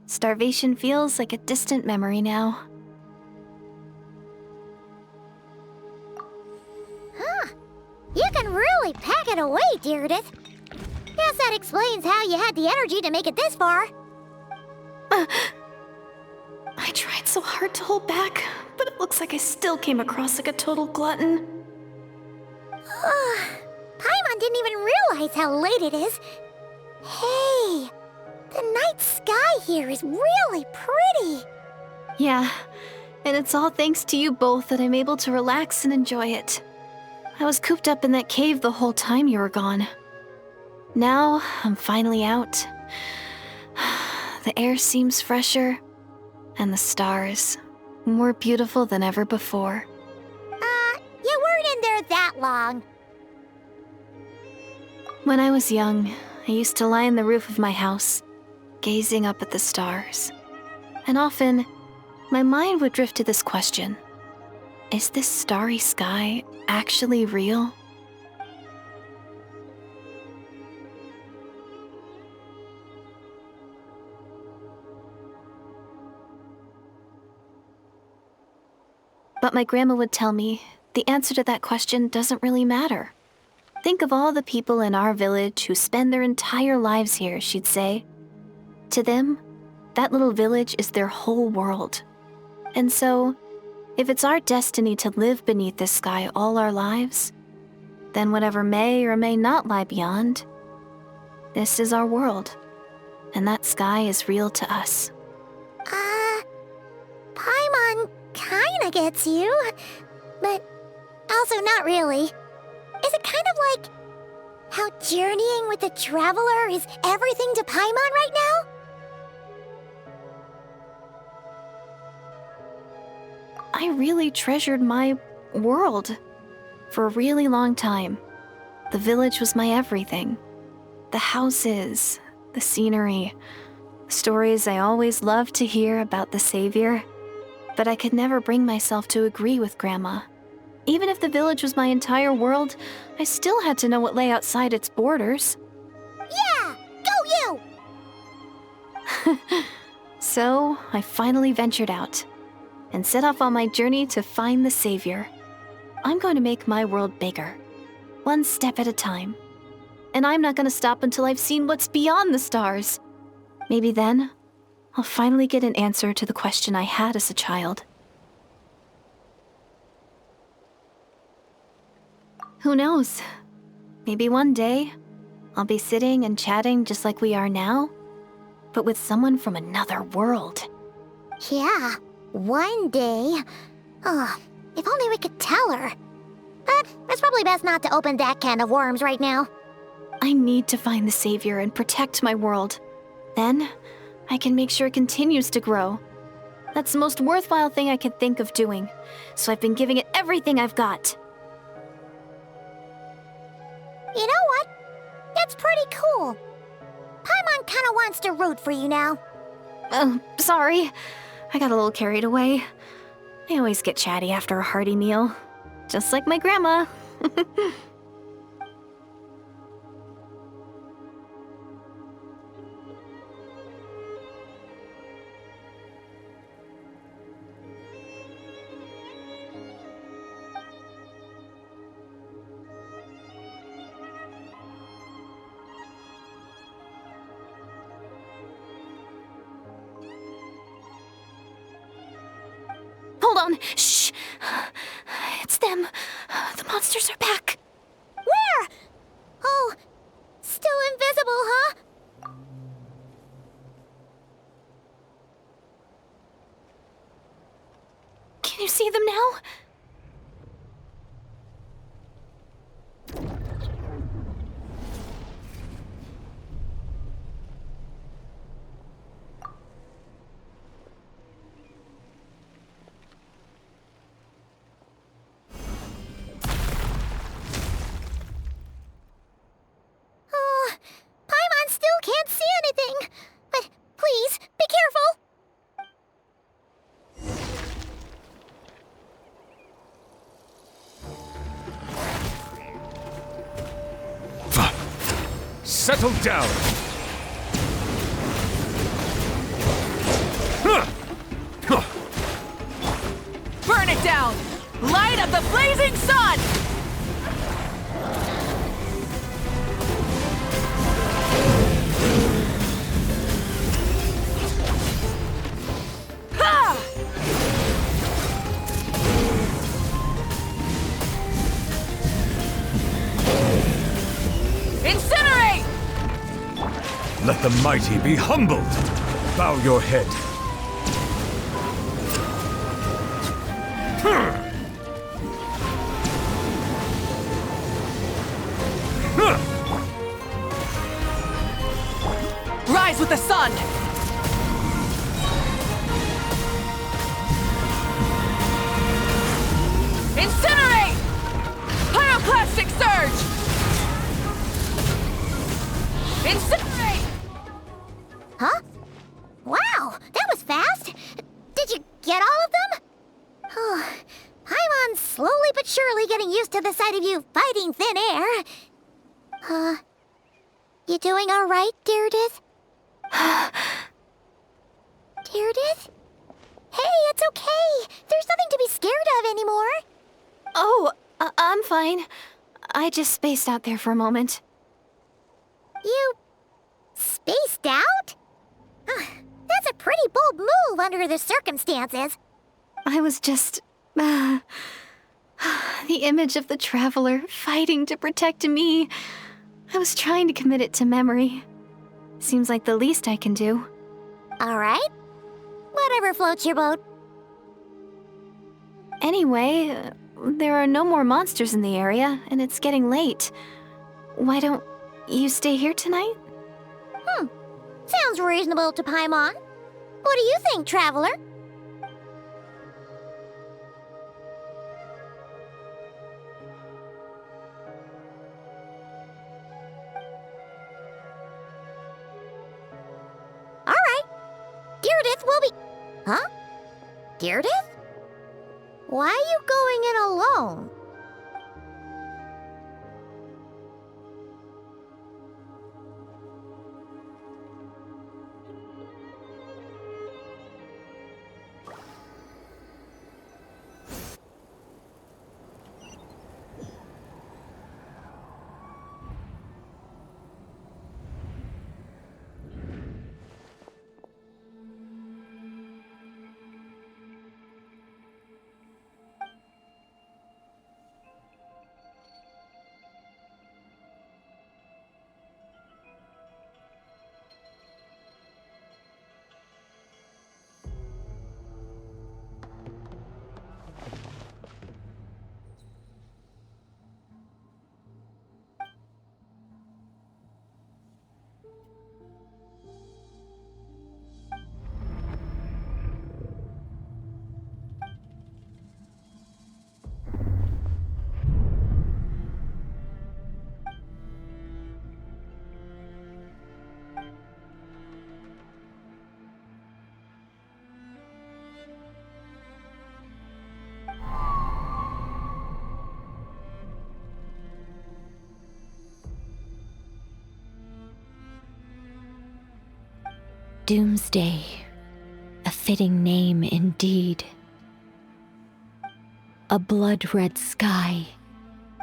Starvation feels like a distant memory now. Huh. You can really pack it away, Deirdre. Guess that explains how you had the energy to make it this far. I tried so hard to hold back, but it looks like I still came across like a total glutton. Paimon didn't even realize how late it is. Hey, the night sky here is really pretty. Yeah, and it's all thanks to you both that I'm able to relax and enjoy it. I was cooped up in that cave the whole time you were gone. Now, I'm finally out. The air seems fresher, and the stars more beautiful than ever before. You weren't in there that long. When I was young, I used to lie on the roof of my house, gazing up at the stars. And often, my mind would drift to this question: is this starry sky actually real? But my grandma would tell me the answer to that question doesn't really matter. Think of all the people in our village who spend their entire lives here, she'd say. To them, that little village is their whole world. And so, if it's our destiny to live beneath this sky all our lives, then whatever may or may not lie beyond, this is our world, and that sky is real to us. Paimon kinda gets you, but also not really. Is it kind of like how journeying with the Traveler is everything to Paimon right now? I really treasured my world for a really long time. The village was my everything. The houses, the scenery, the stories I always loved to hear about the Savior. But I could never bring myself to agree with Grandma. Even if the village was my entire world, I still had to know what lay outside its borders. Yeah! Go you! So, I finally ventured out and set off on my journey to find the Savior. I'm going to make my world bigger, one step at a time. And I'm not going to stop until I've seen what's beyond the stars. Maybe then, I'll finally get an answer to the question I had as a child. Who knows? Maybe one day, I'll be sitting and chatting just like we are now, but with someone from another world. Yeah, one day. Oh, if only we could tell her. But it's probably best not to open that can of worms right now. I need to find the Savior and protect my world. Then, I can make sure it continues to grow. That's the most worthwhile thing I could think of doing, so I've been giving it everything I've got. You know what? It's pretty cool. Paimon kinda wants to root for you now. Sorry. I got a little carried away. I always get chatty after a hearty meal. Just like my grandma. Hold on. Shh. It's them. The monsters are back. Where? Oh, still invisible, huh? Can you see them now? Paimon still can't see anything. But please, be careful. Settle down! Burn it down! Light up the blazing sun! Ha! Incinerate! Let the mighty be humbled! Bow your head. Rise with the sun! barely getting used to the sight of you fighting thin air. You doing all right, Deirdith? Deirdith? Hey, it's okay. There's nothing to be scared of anymore. Oh, I'm fine. I just spaced out there for a moment. You spaced out? That's a pretty bold move under the circumstances. I was just... the image of the Traveler fighting to protect me. I was trying to commit it to memory. Seems like the least I can do. All right. Whatever floats your boat. Anyway, there are no more monsters in the area, and it's getting late. Why don't you stay here tonight? Sounds reasonable to Paimon. What do you think, Traveler? All right. Deirdith will be... Huh? Deirdith? Why are you going in alone? Doomsday, a fitting name indeed. A blood-red sky,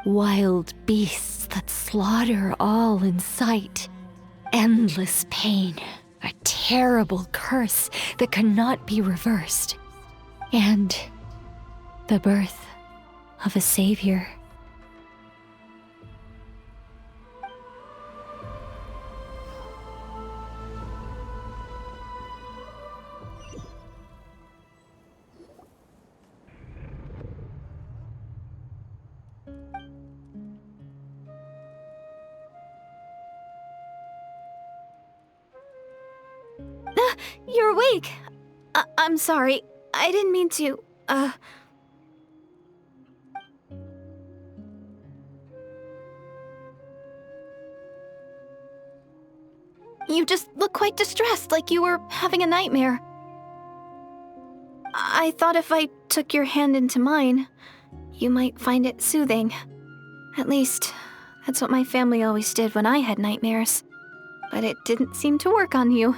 wild beasts that slaughter all in sight, endless pain, a terrible curse that cannot be reversed, and the birth of a savior. You're awake. I'm sorry. I didn't mean to, You just look quite distressed, like you were having a nightmare. I thought if I took your hand into mine, you might find it soothing. At least, that's what my family always did when I had nightmares. But it didn't seem to work on you.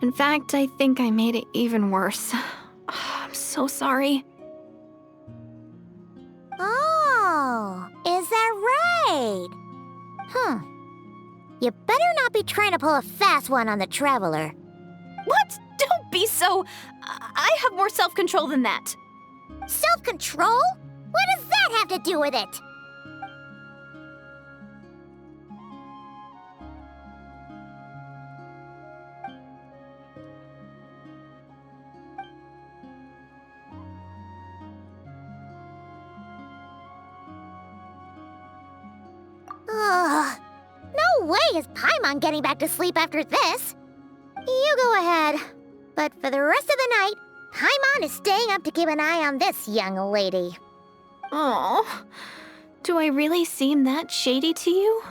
In fact, I think I made it even worse. I'm so sorry. Oh, is that right? You better not be trying to pull a fast one on the Traveler. What? Don't be so... I have more self-control than that. Self-control? What does that have to do with it? Ugh. No way is Paimon getting back to sleep after this. You go ahead. But for the rest of the night, Paimon is staying up to keep an eye on this young lady. Oh, do I really seem that shady to you?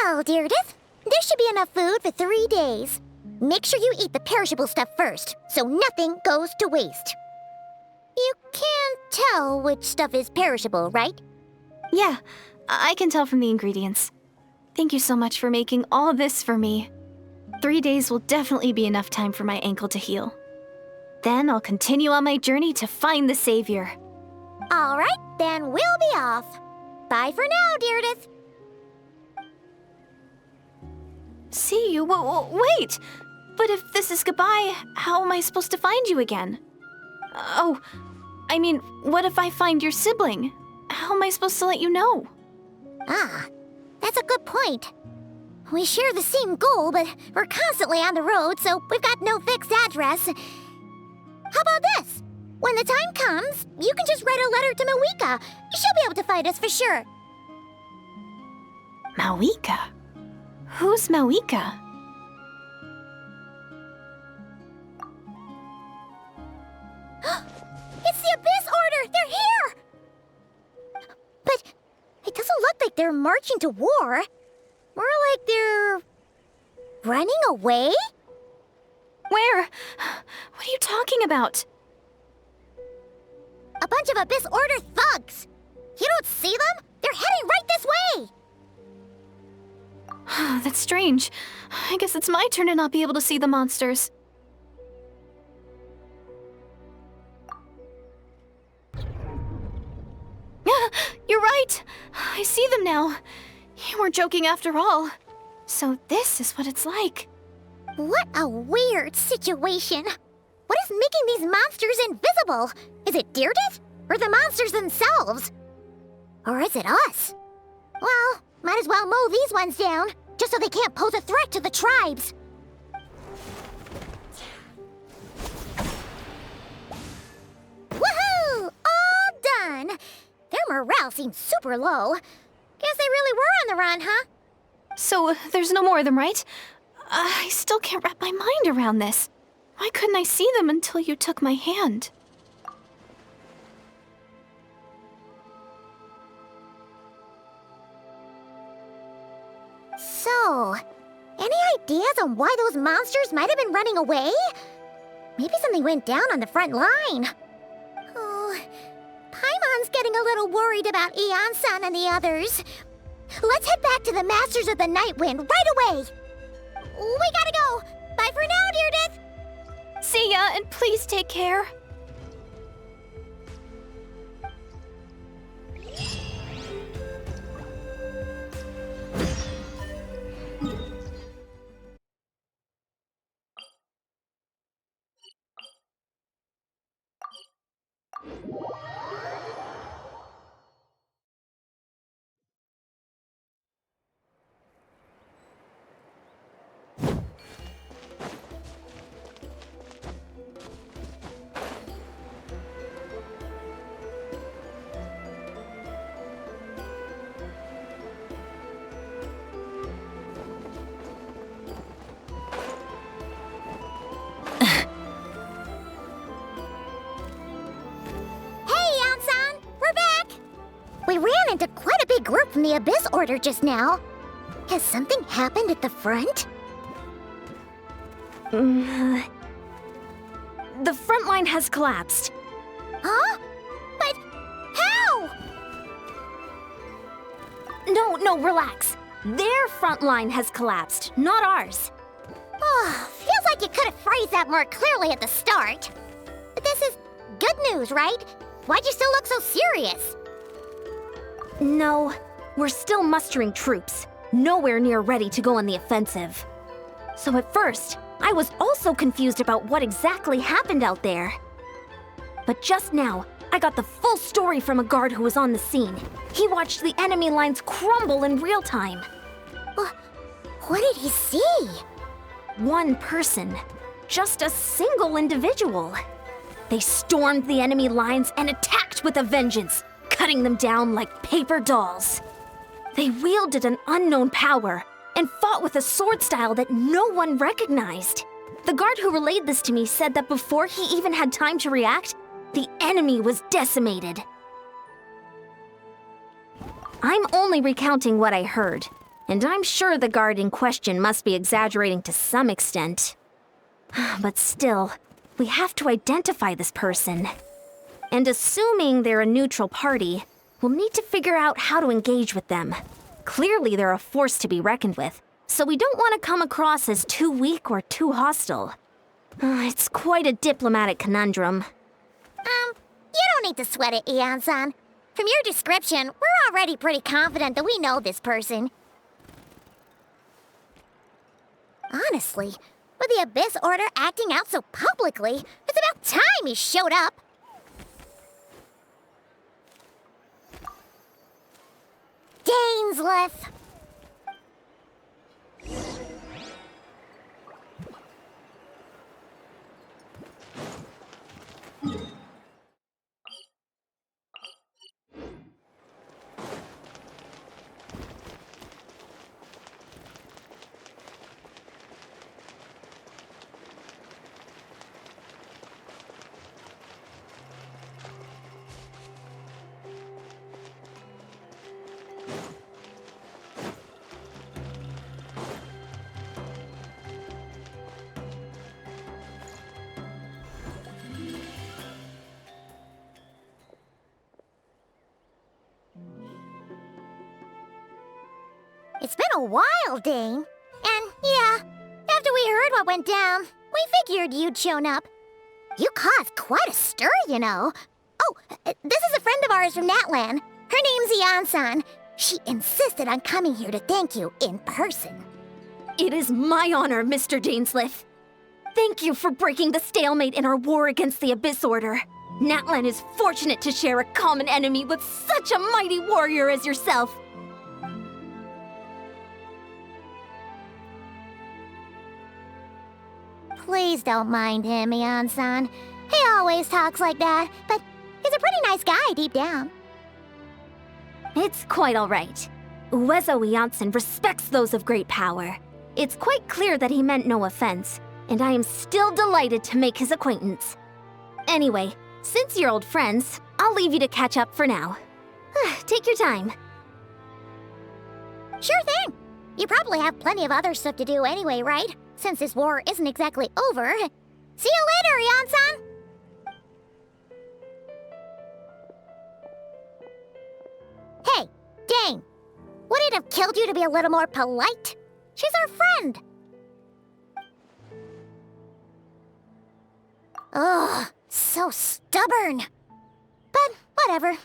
Well, Deirdith, There should be enough food for 3 days. Make sure you eat the perishable stuff first, so nothing goes to waste. You can't tell which stuff is perishable, right? Yeah, I can tell from the ingredients. Thank you so much for making all this for me. 3 days will definitely be enough time for my ankle to heal. Then I'll continue on my journey to find the Savior. All right, then we'll be off. Bye for now, Deirdre. See you? Wait! But if this is goodbye, how am I supposed to find you again? Oh, I mean, what if I find your sibling? How am I supposed to let you know? Ah, that's a good point. We share the same goal, but we're constantly on the road, so we've got no fixed address. How about this? When the time comes, you can just write a letter to miHoYo. She'll be able to find us for sure. miHoYo? Who's miHoYo? It's the Abyss Order! They're here! But it doesn't look like they're marching to war. More like they're running away? Where? What are you talking about? A bunch of Abyss Order thugs! You don't see them? They're heading right this way! That's strange. I guess it's my turn to not be able to see the monsters. You're right! I see them now. You weren't joking after all. So this is what it's like. What a weird situation. What is making these monsters invisible? Is it Deirdre? Or the monsters themselves? Or is it us? Well, might as well mow these ones down, just so they can't pose a threat to the tribes. Woohoo! All done! Their morale seems super low. Guess they really were on the run, huh? So there's no more of them, right? I still can't wrap my mind around this. Why couldn't I see them until you took my hand? So, any ideas on why those monsters might have been running away? Maybe something went down on the front line. Oh, Paimon's getting a little worried about Eon-san and the others. Let's head back to the Masters of the Night Wind right away. We gotta go. Bye for now, Deirdre. See ya, and please take care. We ran into quite a big group from the Abyss Order just now. Has something happened at the front? The front line has collapsed. Huh? But how? No, relax. Their front line has collapsed, not ours. Oh, feels like you could have phrased that more clearly at the start. But this is good news, right? Why'd you still look so serious? No, we're still mustering troops, nowhere near ready to go on the offensive. So at first, I was also confused about what exactly happened out there. But just now, I got the full story from a guard who was on the scene. He watched the enemy lines crumble in real time. What did he see? One person. Just a single individual. They stormed the enemy lines and attacked with a vengeance, cutting them down like paper dolls. They wielded an unknown power and fought with a sword style that no one recognized. The guard who relayed this to me said that before he even had time to react, the enemy was decimated. I'm only recounting what I heard. And I'm sure the guard in question must be exaggerating to some extent. But still, we have to identify this person. And assuming they're a neutral party, we'll need to figure out how to engage with them. Clearly they're a force to be reckoned with, so we don't want to come across as too weak or too hostile. It's quite a diplomatic conundrum. You don't need to sweat it, Eon-san. From your description, we're already pretty confident that we know this person. Honestly, with the Abyss Order acting out so publicly, it's about time he showed up. Dainsleif! It's been a while, Dane. And yeah, after we heard what went down, we figured you'd shown up. You caused quite a stir, you know. Oh, this is a friend of ours from Natlan. Her name's Eon-san. She insisted on coming here to thank you in person. It is my honor, Mr. Dainsleif. Thank you for breaking the stalemate in our war against the Abyss Order. Natlan is fortunate to share a common enemy with such a mighty warrior as yourself. Please don't mind him, Eon-san. He always talks like that, but he's a pretty nice guy deep down. It's quite all right. Uezo Eon-san respects those of great power. It's quite clear that he meant no offense, and I am still delighted to make his acquaintance. Anyway, since you're old friends, I'll leave you to catch up for now. Take your time. Sure thing. You probably have plenty of other stuff to do anyway, right? Since this war isn't exactly over. See you later, Eon-san! Hey, Dane! Would it have killed you to be a little more polite? She's our friend! Ugh, so stubborn. But whatever.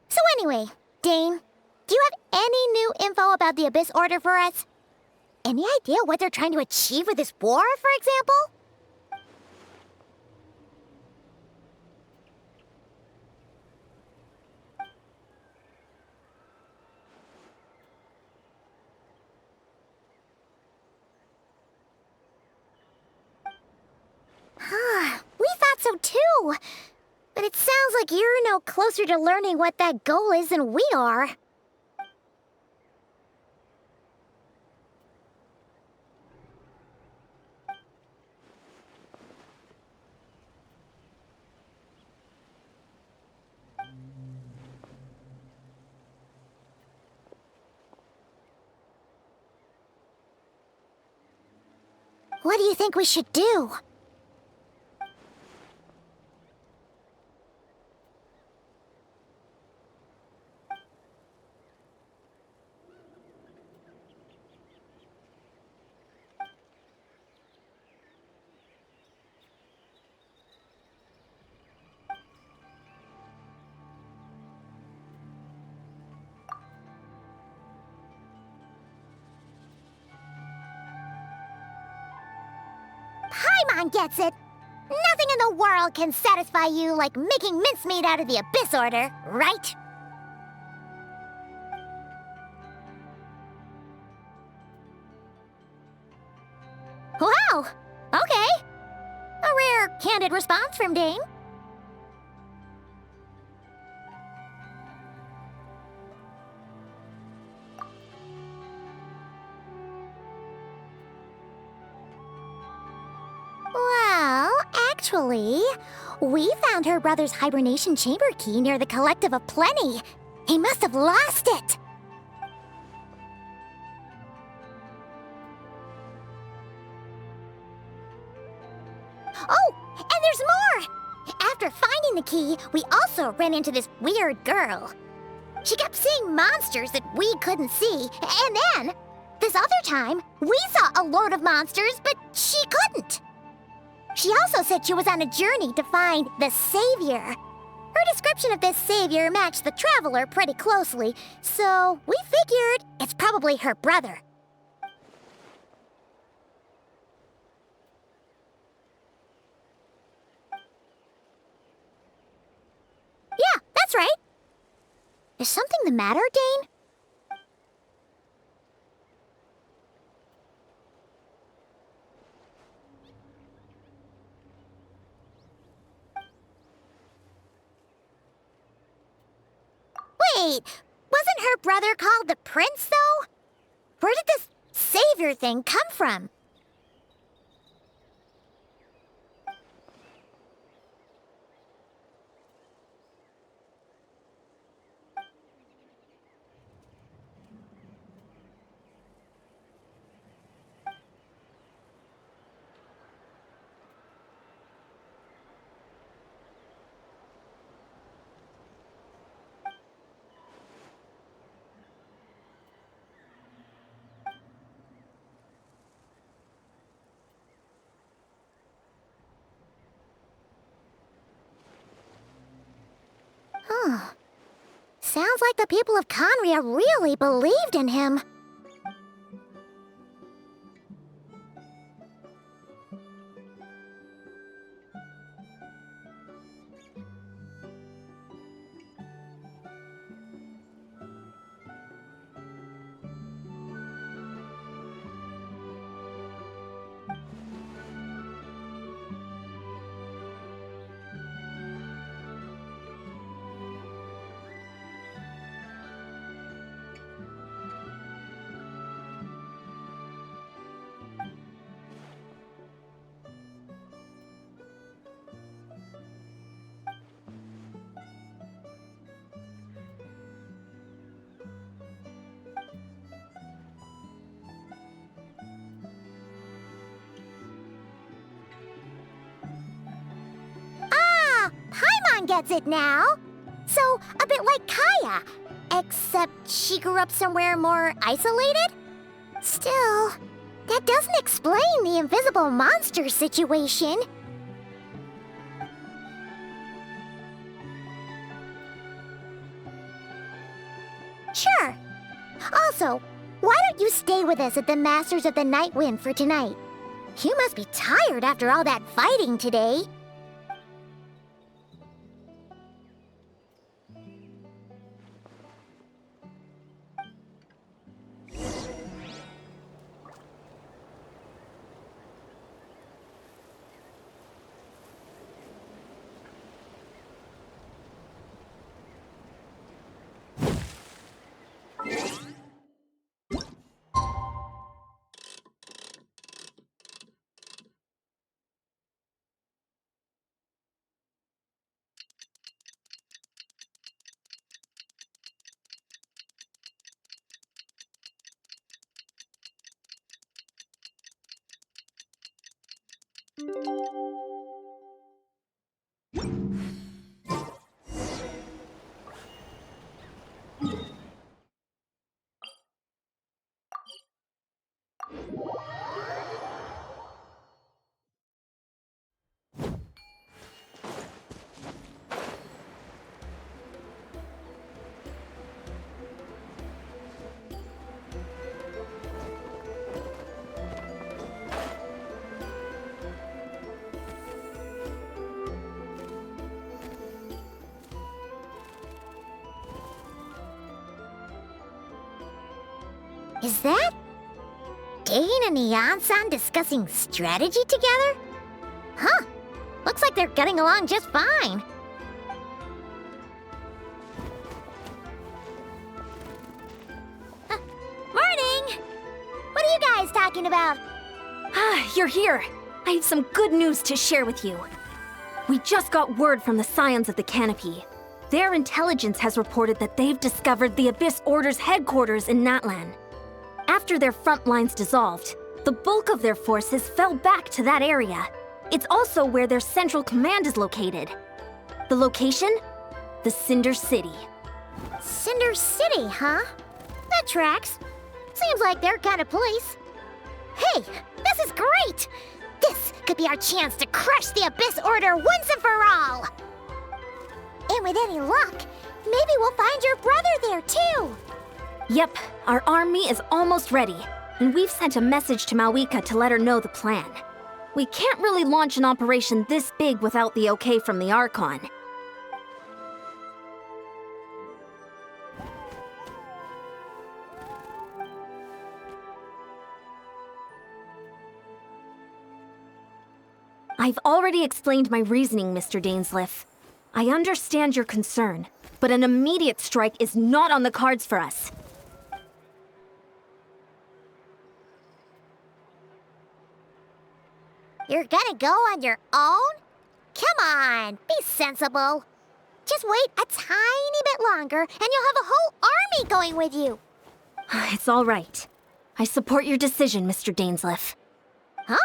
So anyway, Dane, do you have any new info about the Abyss Order for us? Any idea what they're trying to achieve with this war, for example? We thought so too. But it sounds like you're no closer to learning what that goal is than we are. What do you think we should do? Paimon gets it. Nothing in the world can satisfy you like making mincemeat out of the Abyss Order, right? Wow, okay. A rare, candid response from Dane. Well, actually, we found her brother's hibernation chamber key near the Collective of Plenty. He must have lost it. Oh, and there's more! After finding the key, we also ran into this weird girl. She kept seeing monsters that we couldn't see, and then, this other time, we saw a load of monsters, but she couldn't. She also said she was on a journey to find the Savior. Her description of this Savior matched the Traveler pretty closely, so we figured it's probably her brother. Yeah, that's right. Is something the matter, Dane? Wait, wasn't her brother called the Prince, though? Where did this Savior thing come from? Huh. Sounds like the people of Conria really believed in him. Gets it now. So, a bit like Kaya, except she grew up somewhere more isolated? Still, that doesn't explain the invisible monster situation. Sure. Also, why don't you stay with us at the Masters of the Night Wind for tonight? You must be tired after all that fighting today. Is that Dane and Neon-san discussing strategy together? Huh. Looks like they're getting along just fine. Morning! What are you guys talking about? Ah, you're here. I have some good news to share with you. We just got word from the Scions of the Canopy. Their intelligence has reported that they've discovered the Abyss Order's headquarters in Natlan. After their front lines dissolved, the bulk of their forces fell back to that area. It's also where their central command is located. The location? The Cinder City. Cinder City, huh? That tracks. Seems like their kind of place. Hey, this is great! This could be our chance to crush the Abyss Order once and for all! And with any luck, maybe we'll find your brother there too! Yep, our army is almost ready, and we've sent a message to Mawika to let her know the plan. We can't really launch an operation this big without the okay from the Archon. I've already explained my reasoning, Mr. Dainsleif. I understand your concern, but an immediate strike is not on the cards for us. You're gonna go on your own? Come on, be sensible. Just wait a tiny bit longer and you'll have a whole army going with you. It's all right. I support your decision, Mr. Dainsleif. Huh?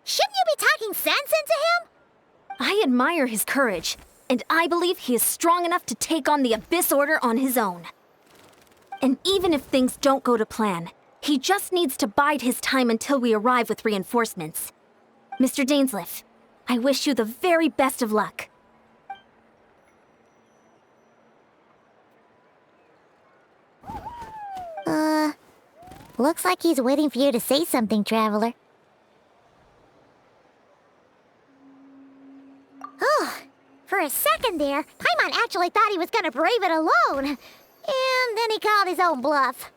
Shouldn't you be talking sense into him? I admire his courage, and I believe he is strong enough to take on the Abyss Order on his own. And even if things don't go to plan, he just needs to bide his time until we arrive with reinforcements. Mr. Dainsleif, I wish you the very best of luck. Looks like he's waiting for you to say something, Traveler. Oh, for a second there, Paimon actually thought he was gonna brave it alone. And then he called his own bluff.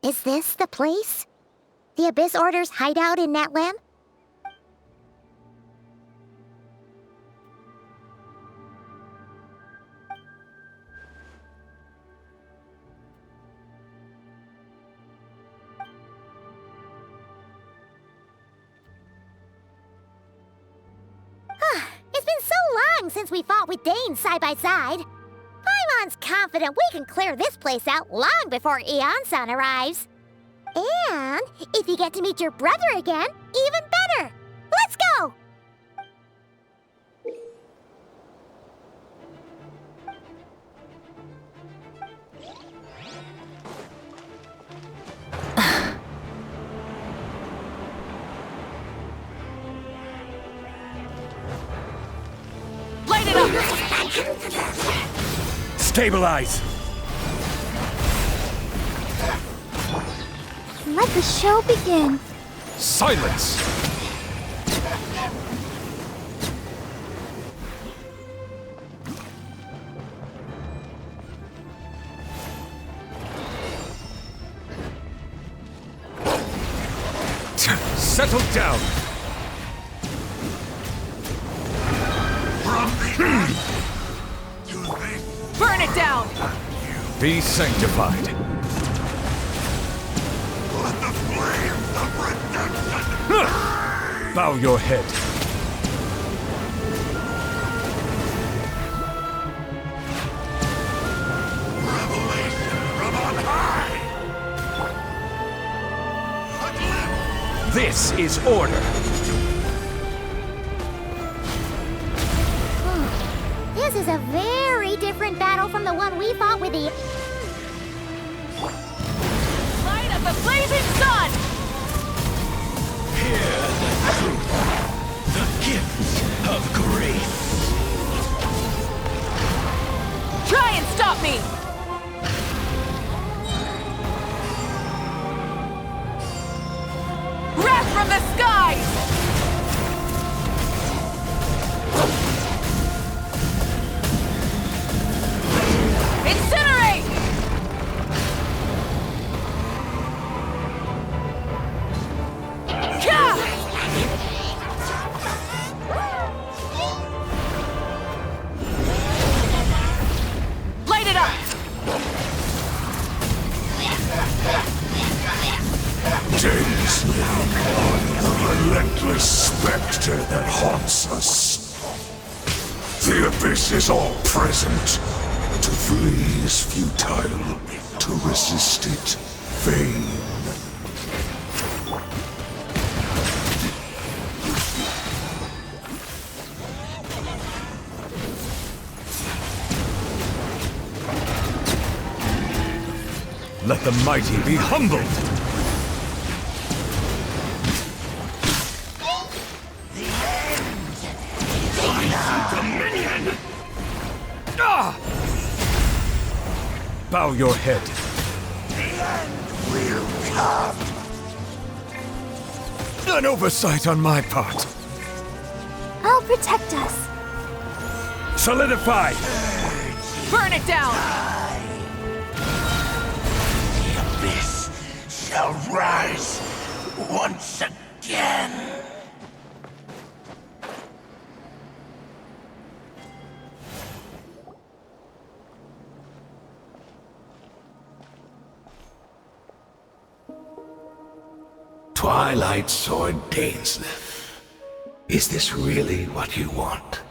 Is this the place? The Abyss Order's hideout in Natlan? It's been so long since we fought with Dane side by side. Paimon's confident we can clear this place out long before Eon-san arrives. And if you get to meet your brother again, even better! Let's go! Light it up! Stabilize! Let the show begin. Silence! Settle down! Burn it down! Be sanctified. Let the flames of redemption Bow your head. revelation from on high! A glimpse This is order. This is a very different battle from the one we fought with the... Light of the blazing sun! Hear the truth, the gift of grace. Try and stop me! Wrath from the skies! Incinerate! The relentless specter that haunts us. The abyss is all present. To flee is futile. To resist it, vain. Let the mighty be humbled! Ah! Bow your head. The end will come. An oversight on my part. I'll protect us. Solidify! Burn it down! The abyss shall rise once again. Twilight Sword Dainsleif. Is this really what you want?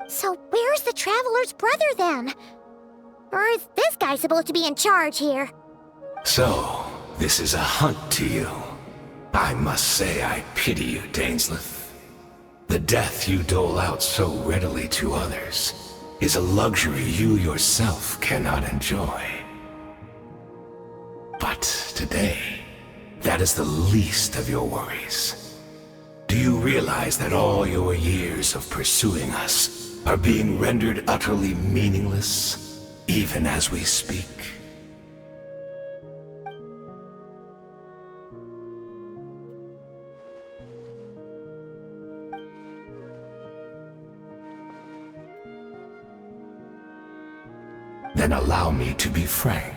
So where's the Traveler's brother then? Or is this guy supposed to be in charge here? So, this is a hunt to you. I must say I pity you, Dainsleif. The death you dole out so readily to others is a luxury you yourself cannot enjoy. But today, that is the least of your worries. Do you realize that all your years of pursuing us are being rendered utterly meaningless, even as we speak? Then allow me to be frank.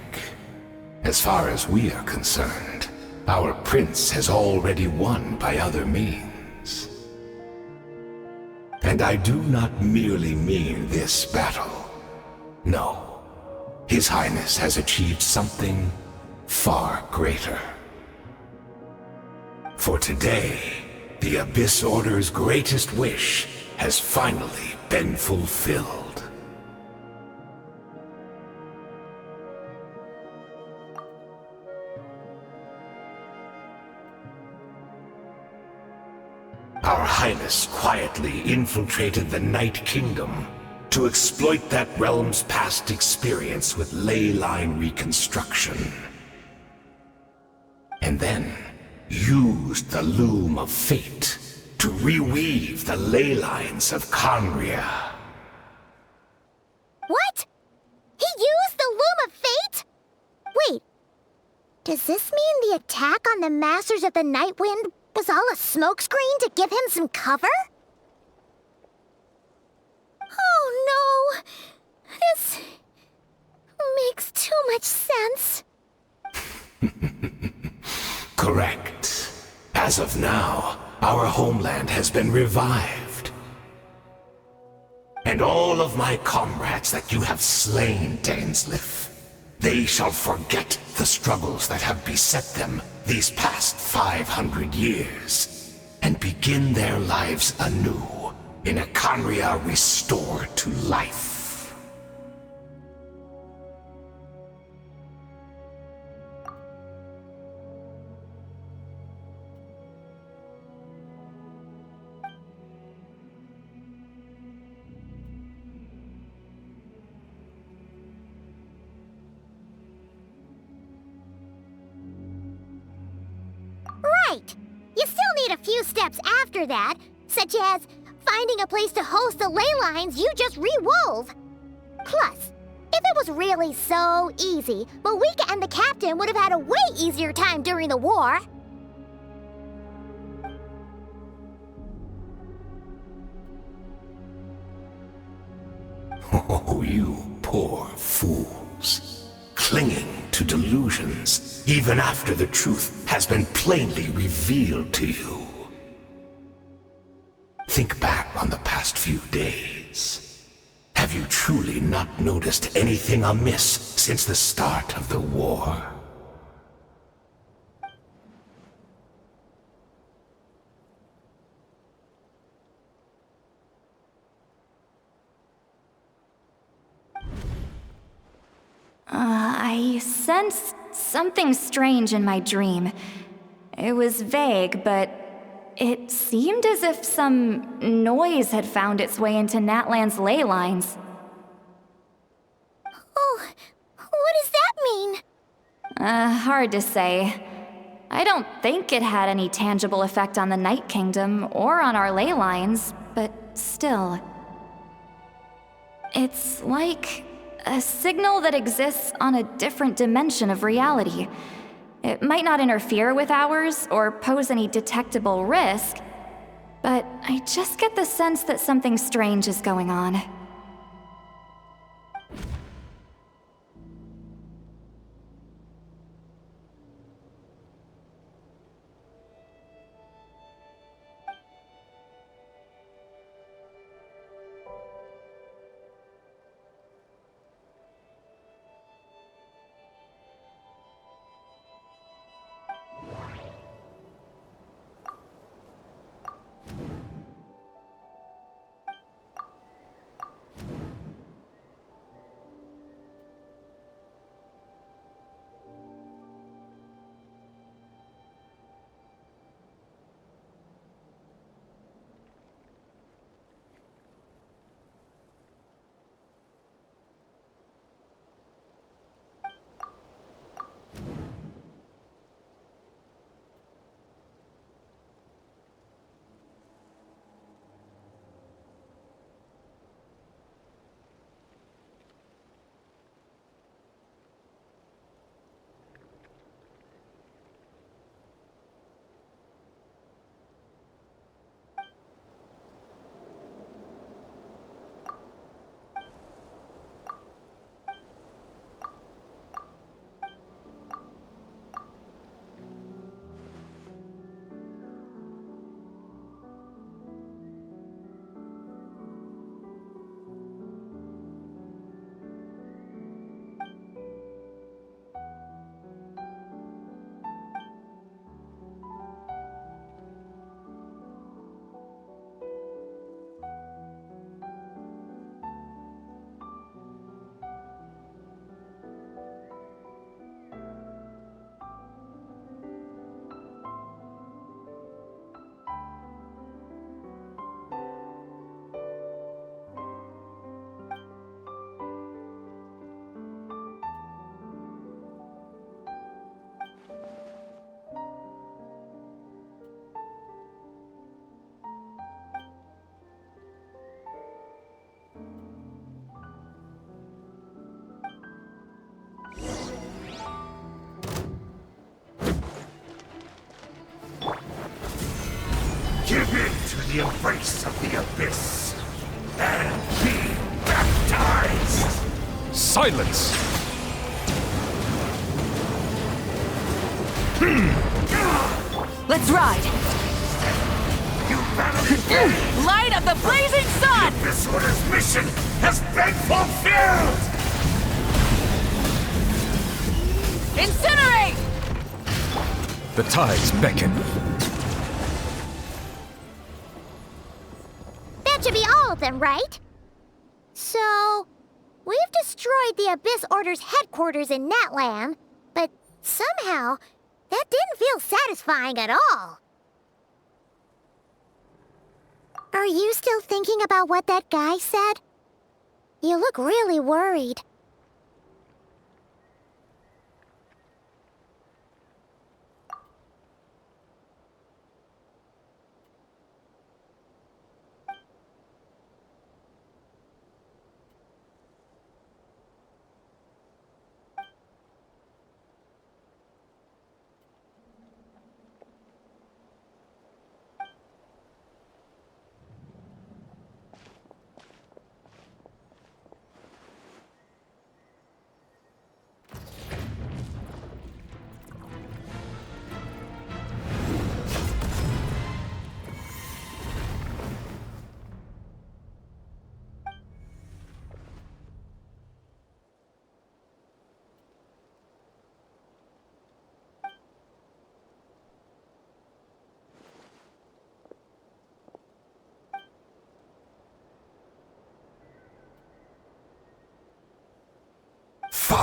As far as we are concerned, our prince has already won by other means. And I do not merely mean this battle. No. His Highness has achieved something far greater. For today, the Abyss Order's greatest wish has finally been fulfilled. Our Highness quietly infiltrated the Night Kingdom to exploit that realm's past experience with ley line reconstruction. And then used the Loom of Fate to reweave the ley lines of Conria. What? He used the Loom of Fate? Wait, does this mean the attack on the Masters of the Night Wind was all a smokescreen to give him some cover? Oh no! This makes too much sense. Correct. As of now, our homeland has been revived. And all of my comrades that you have slain, Dainsleif, they shall forget the struggles that have beset them these past 500 years, and begin their lives anew in a Conria restored to life. Right! You still need a few steps after that, such as finding a place to host the ley lines you just re-wove. Plus, if it was really so easy, Moika and the captain would have had a way easier time during the war. Oh, you poor fools. Clinging to delusions, even after the truth has been plainly revealed to you. Think back on the past few days. Have Have you truly not noticed anything amiss since the start of the war? I sensed something strange in my dream. It was vague, but it seemed as if some noise had found its way into Natlan's ley lines. Oh, what does that mean? Hard to say. I don't think it had any tangible effect on the Night Kingdom or on our ley lines, but still. It's like a signal that exists on a different dimension of reality. It might not interfere with ours or pose any detectable risk, but I just get the sense that something strange is going on. Give in to the embrace of the abyss and be baptized! Silence! Let's ride! You battle Light of the blazing sun! This order's mission has been fulfilled! Incinerate! The tides beckon. That should be all of them, right? So, we've destroyed the Abyss Order's headquarters in Natlan, but somehow, that didn't feel satisfying at all. Are you still thinking about what that guy said? You look really worried.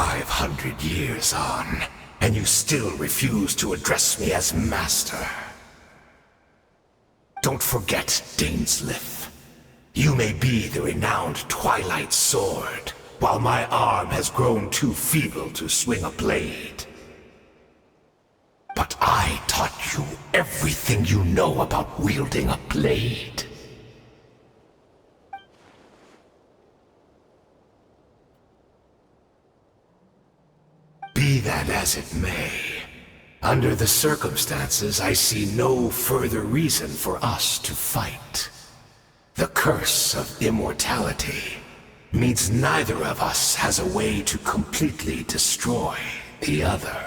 500 years on, and you still refuse to address me as master. Don't forget, Dainsleif. You may be the renowned Twilight Sword, while my arm has grown too feeble to swing a blade. But I taught you everything you know about wielding a blade. Be that as it may, under the circumstances, I see no further reason for us to fight. The curse of immortality means neither of us has a way to completely destroy the other.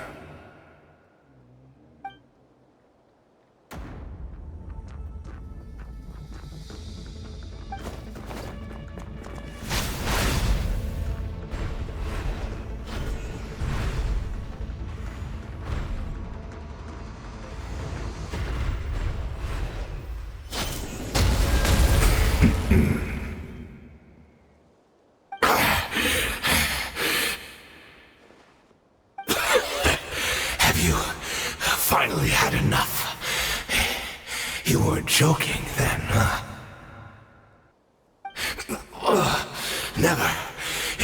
Finally had enough. You weren't joking then, huh? Never,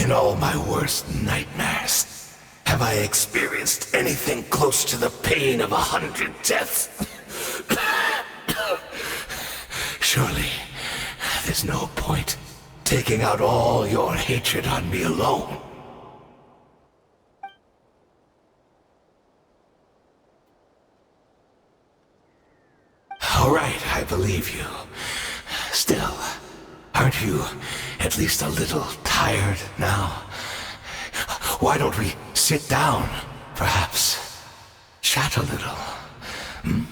in all my worst nightmares, have I experienced anything close to the pain of 100 deaths. Surely, there's no point taking out all your hatred on me alone. All right, I believe you. Still, aren't you at least a little tired now? Why don't we sit down, perhaps? Chat a little, hmm?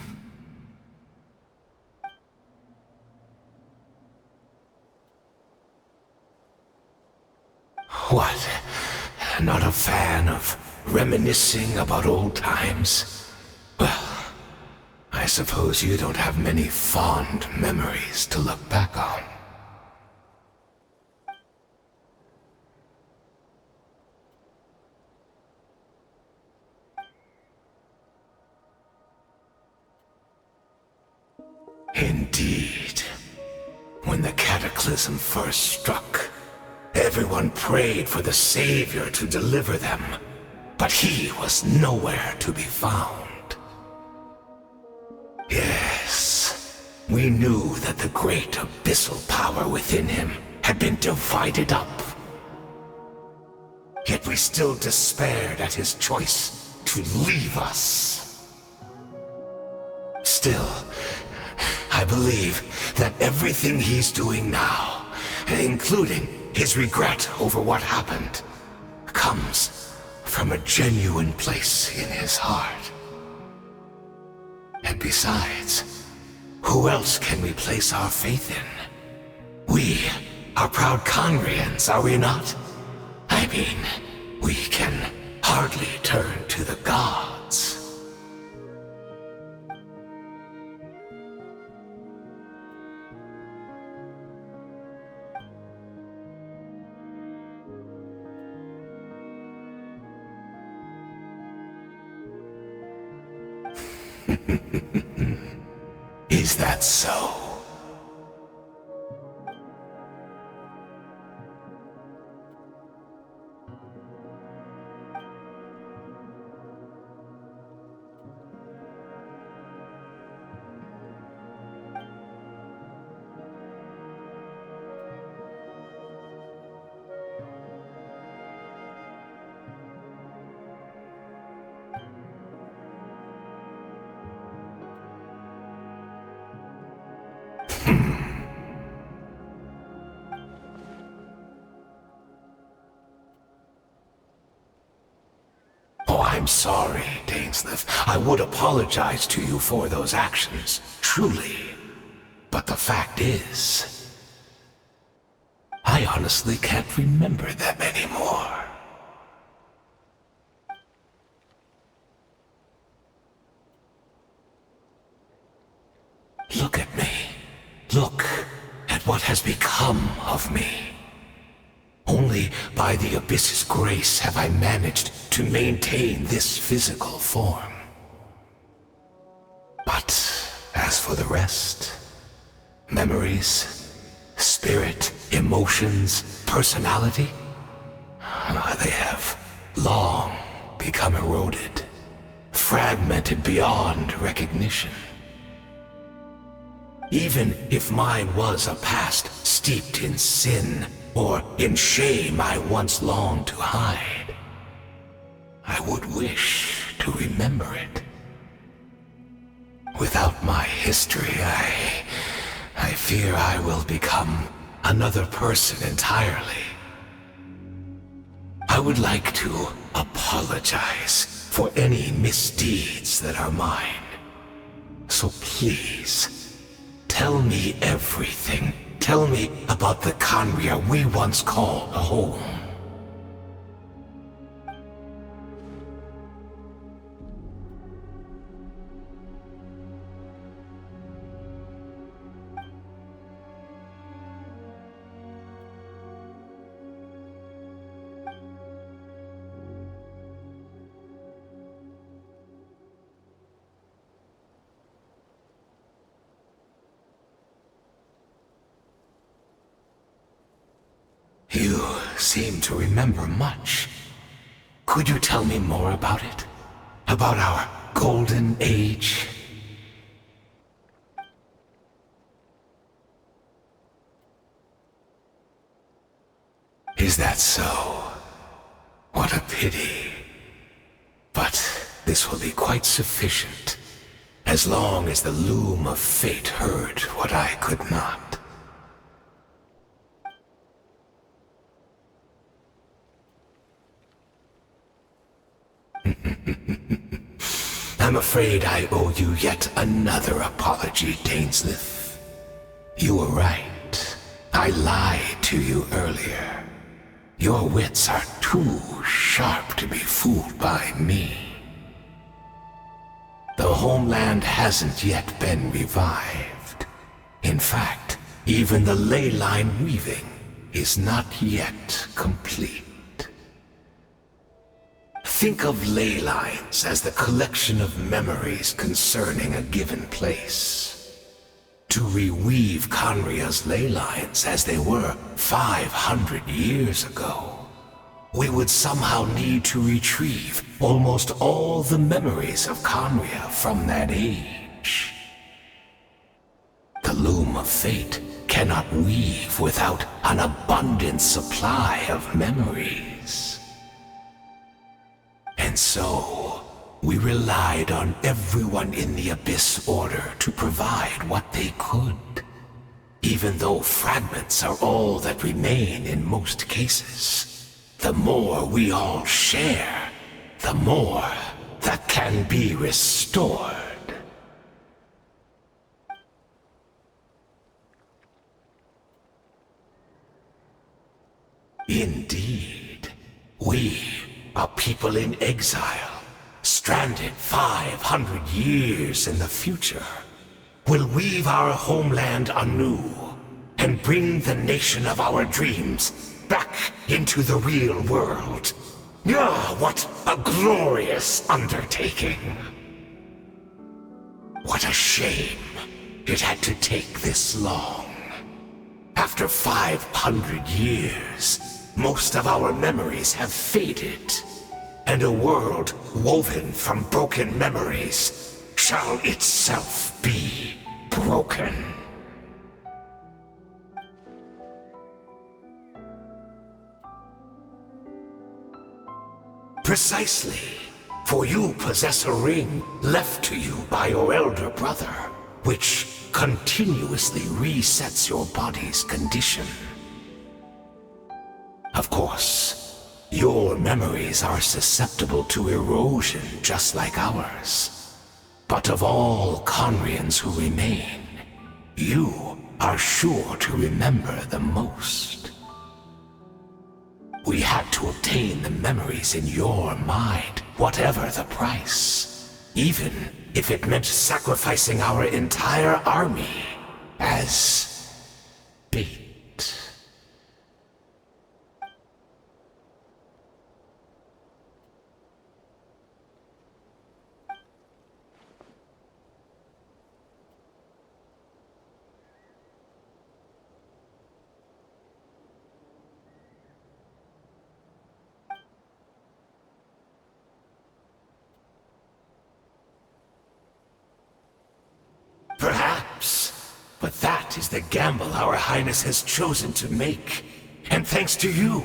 What? Not a fan of reminiscing about old times? Well, I suppose you don't have many fond memories to look back on. Indeed. When the cataclysm first struck, everyone prayed for the Savior to deliver them, but he was nowhere to be found. Yes, we knew that the great abyssal power within him had been divided up. Yet we still despaired at his choice to leave us. Still, I believe that everything he's doing now, including his regret over what happened, comes from a genuine place in his heart. And besides, who else can we place our faith in? We are proud Conrians, are we not? I mean, we can hardly turn to the gods. Is that so? I'm sorry, Dainsleif. I would apologize to you for those actions, truly. But the fact is, I honestly can't remember them anymore. Look at me. Look at what has become of me. Only by the Abyss's grace have I managed to maintain this physical form. But as for the rest, memories, spirit, emotions, personality, they have long become eroded, fragmented beyond recognition. Even if mine was a past steeped in sin, or in shame I once longed to hide, I would wish to remember it. Without my history, I fear I will become another person entirely. I would like to apologize for any misdeeds that are mine. So please, tell me everything. Tell me about the Khaenri'ah we once called home. You seem to remember much. Could you tell me more about it? About our golden age? Is that so? What a pity. But this will be quite sufficient, as long as the loom of fate heard what I could not. I'm afraid I owe you yet another apology, Dainsleif. You were right. I lied to you earlier. Your wits are too sharp to be fooled by me. The homeland hasn't yet been revived. In fact, even the ley line weaving is not yet complete. Think of ley lines as the collection of memories concerning a given place. To reweave Khaenri'ah's ley lines as they were 500 years ago, we would somehow need to retrieve almost all the memories of Khaenri'ah from that age. The loom of fate cannot weave without an abundant supply of memories. And so, we relied on everyone in the Abyss Order to provide what they could. Even though fragments are all that remain in most cases, the more we all share, the more that can be restored. Indeed, we are people in exile, stranded 500 years in the future, will weave our homeland anew and bring the nation of our dreams back into the real world. Ah, what a glorious undertaking! What a shame it had to take this long. After 500 years, most of our memories have faded, and a world woven from broken memories shall itself be broken. Precisely, for you possess a ring left to you by your elder brother, which continuously resets your body's condition. Of course, your memories are susceptible to erosion just like ours. But of all Khaenri'ahs who remain, you are sure to remember the most. We had to obtain the memories in your mind, whatever the price, even if it meant sacrificing our entire army as bait. But that is the gamble our Highness has chosen to make. And thanks to you,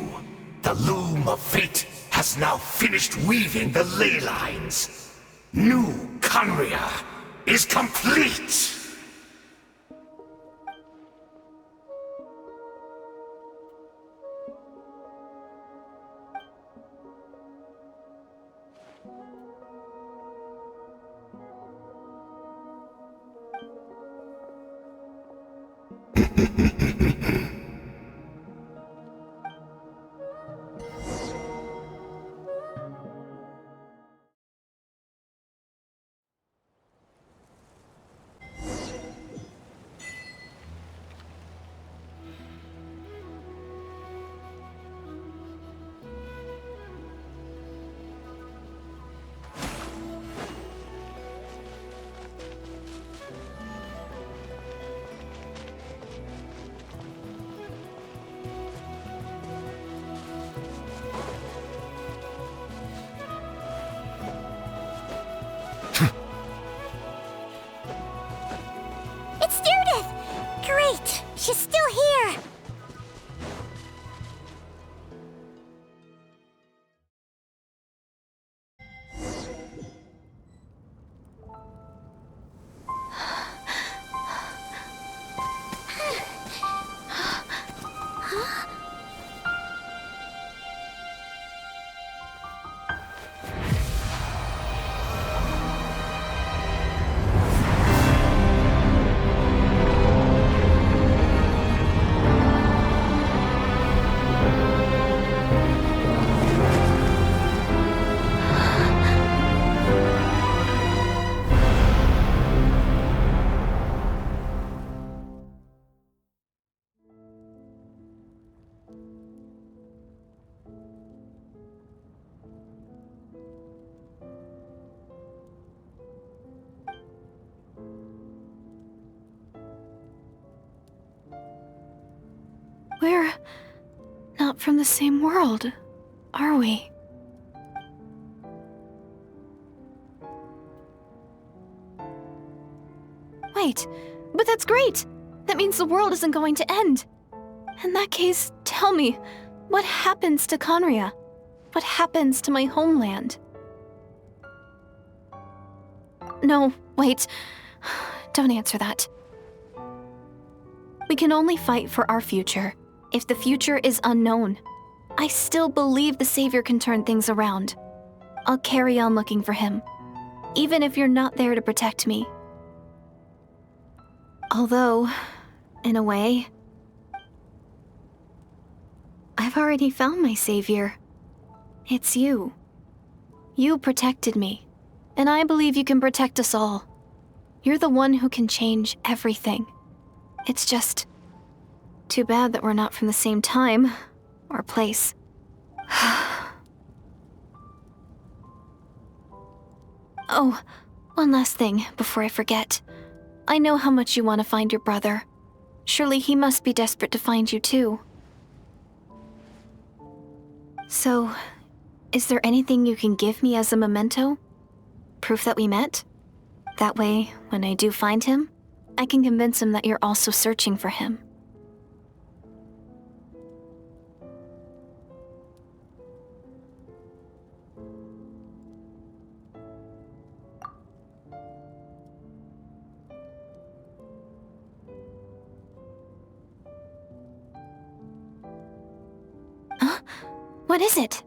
the loom of fate has now finished weaving the ley lines. New Conria is complete! Great! She's still here! We're not from the same world, are we? Wait, but that's great! That means the world isn't going to end. In that case, tell me, what happens to Conria? What happens to my homeland? No, wait. Don't answer that. We can only fight for our future. If the future is unknown, I still believe the Savior can turn things around. I'll carry on looking for him, even if you're not there to protect me. Although, in a way, I've already found my Savior. It's you. You protected me, and I believe you can protect us all. You're the one who can change everything. It's just too bad that we're not from the same time or place. Oh, one last thing before I forget. I know how much you want to find your brother. Surely he must be desperate to find you too. So, is there anything you can give me as a memento? Proof that we met? That way, when I do find him, I can convince him that you're also searching for him. Huh? What is it?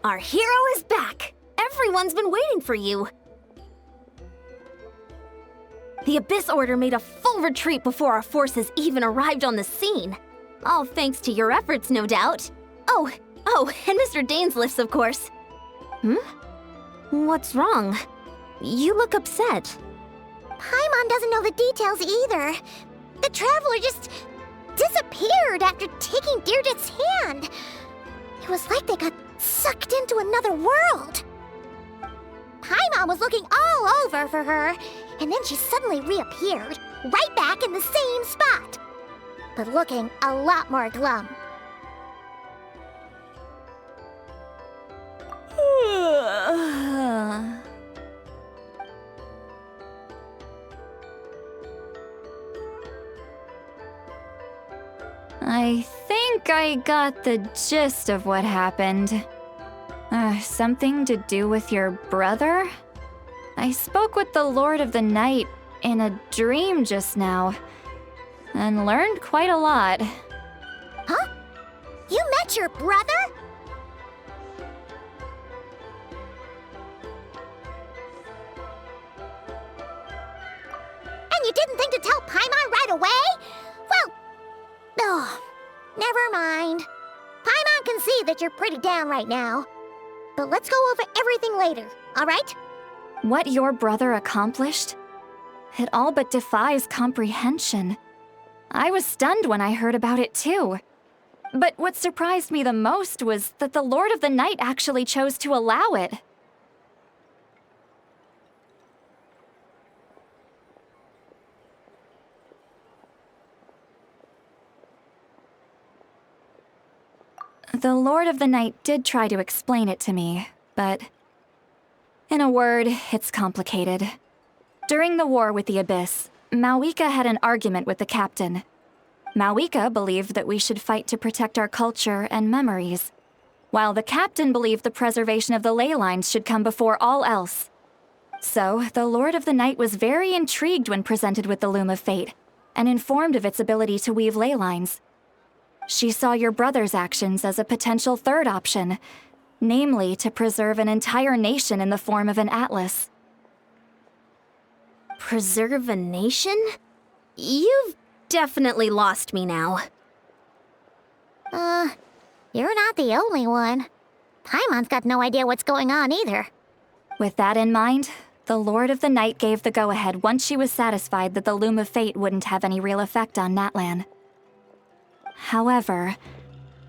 Our hero is back! Everyone's been waiting for you! The Abyss Order made a full retreat before our forces even arrived on the scene. All thanks to your efforts, no doubt. Oh, and Mr. Dainsleif's, of course. What's wrong? You look upset. Paimon doesn't know the details either. The Traveler just disappeared after taking Deirdre's hand. It was like they got sucked into another world. Paimon was looking all over for her, and then she suddenly reappeared, right back in the same spot, but looking a lot more glum. I think I got the gist of what happened. Something to do with your brother? I spoke with the Lord of the Night in a dream just now, and learned quite a lot. Huh? You met your brother? And you didn't think to tell Paimon right away? Well, never mind. Paimon can see that you're pretty down right now. But let's go over everything later, all right? What your brother accomplished? It all but defies comprehension. I was stunned when I heard about it too. But what surprised me the most was that the Lord of the Night actually chose to allow it. The Lord of the Night did try to explain it to me, but in a word, it's complicated. During the war with the Abyss, miHoYo had an argument with the captain. miHoYo believed that we should fight to protect our culture and memories, while the captain believed the preservation of the ley lines should come before all else. So, the Lord of the Night was very intrigued when presented with the Loom of Fate, and informed of its ability to weave ley lines. She saw your brother's actions as a potential third option, namely to preserve an entire nation in the form of an atlas. Preserve a nation? You've definitely lost me now. You're not the only one. Paimon's got no idea what's going on either. With that in mind, the Lord of the Night gave the go-ahead once she was satisfied that the Loom of Fate wouldn't have any real effect on Natlan. However,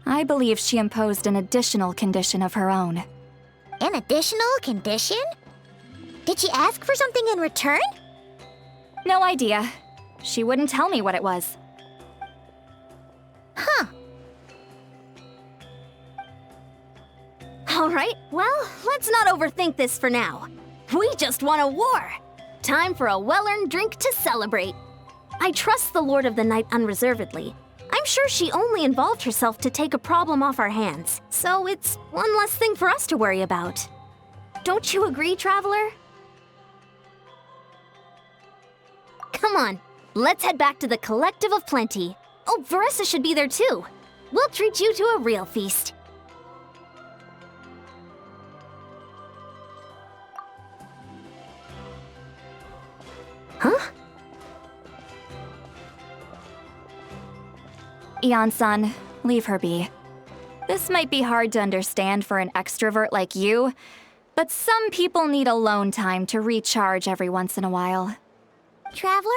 I believe she imposed an additional condition of her own. An additional condition? Did she ask for something in return? No idea. She wouldn't tell me what it was. Huh. All right, well, let's not overthink this for now. We just won a war. Time for a well-earned drink to celebrate. I trust the Lord of the Night unreservedly. I'm sure she only involved herself to take a problem off our hands, so it's one less thing for us to worry about. Don't you agree, Traveler? Come on, let's head back to the Collective of Plenty. Oh, Veressa should be there too. We'll treat you to a real feast. Huh? Ian-san, leave her be. This might be hard to understand for an extrovert like you, but some people need alone time to recharge every once in a while. Traveler?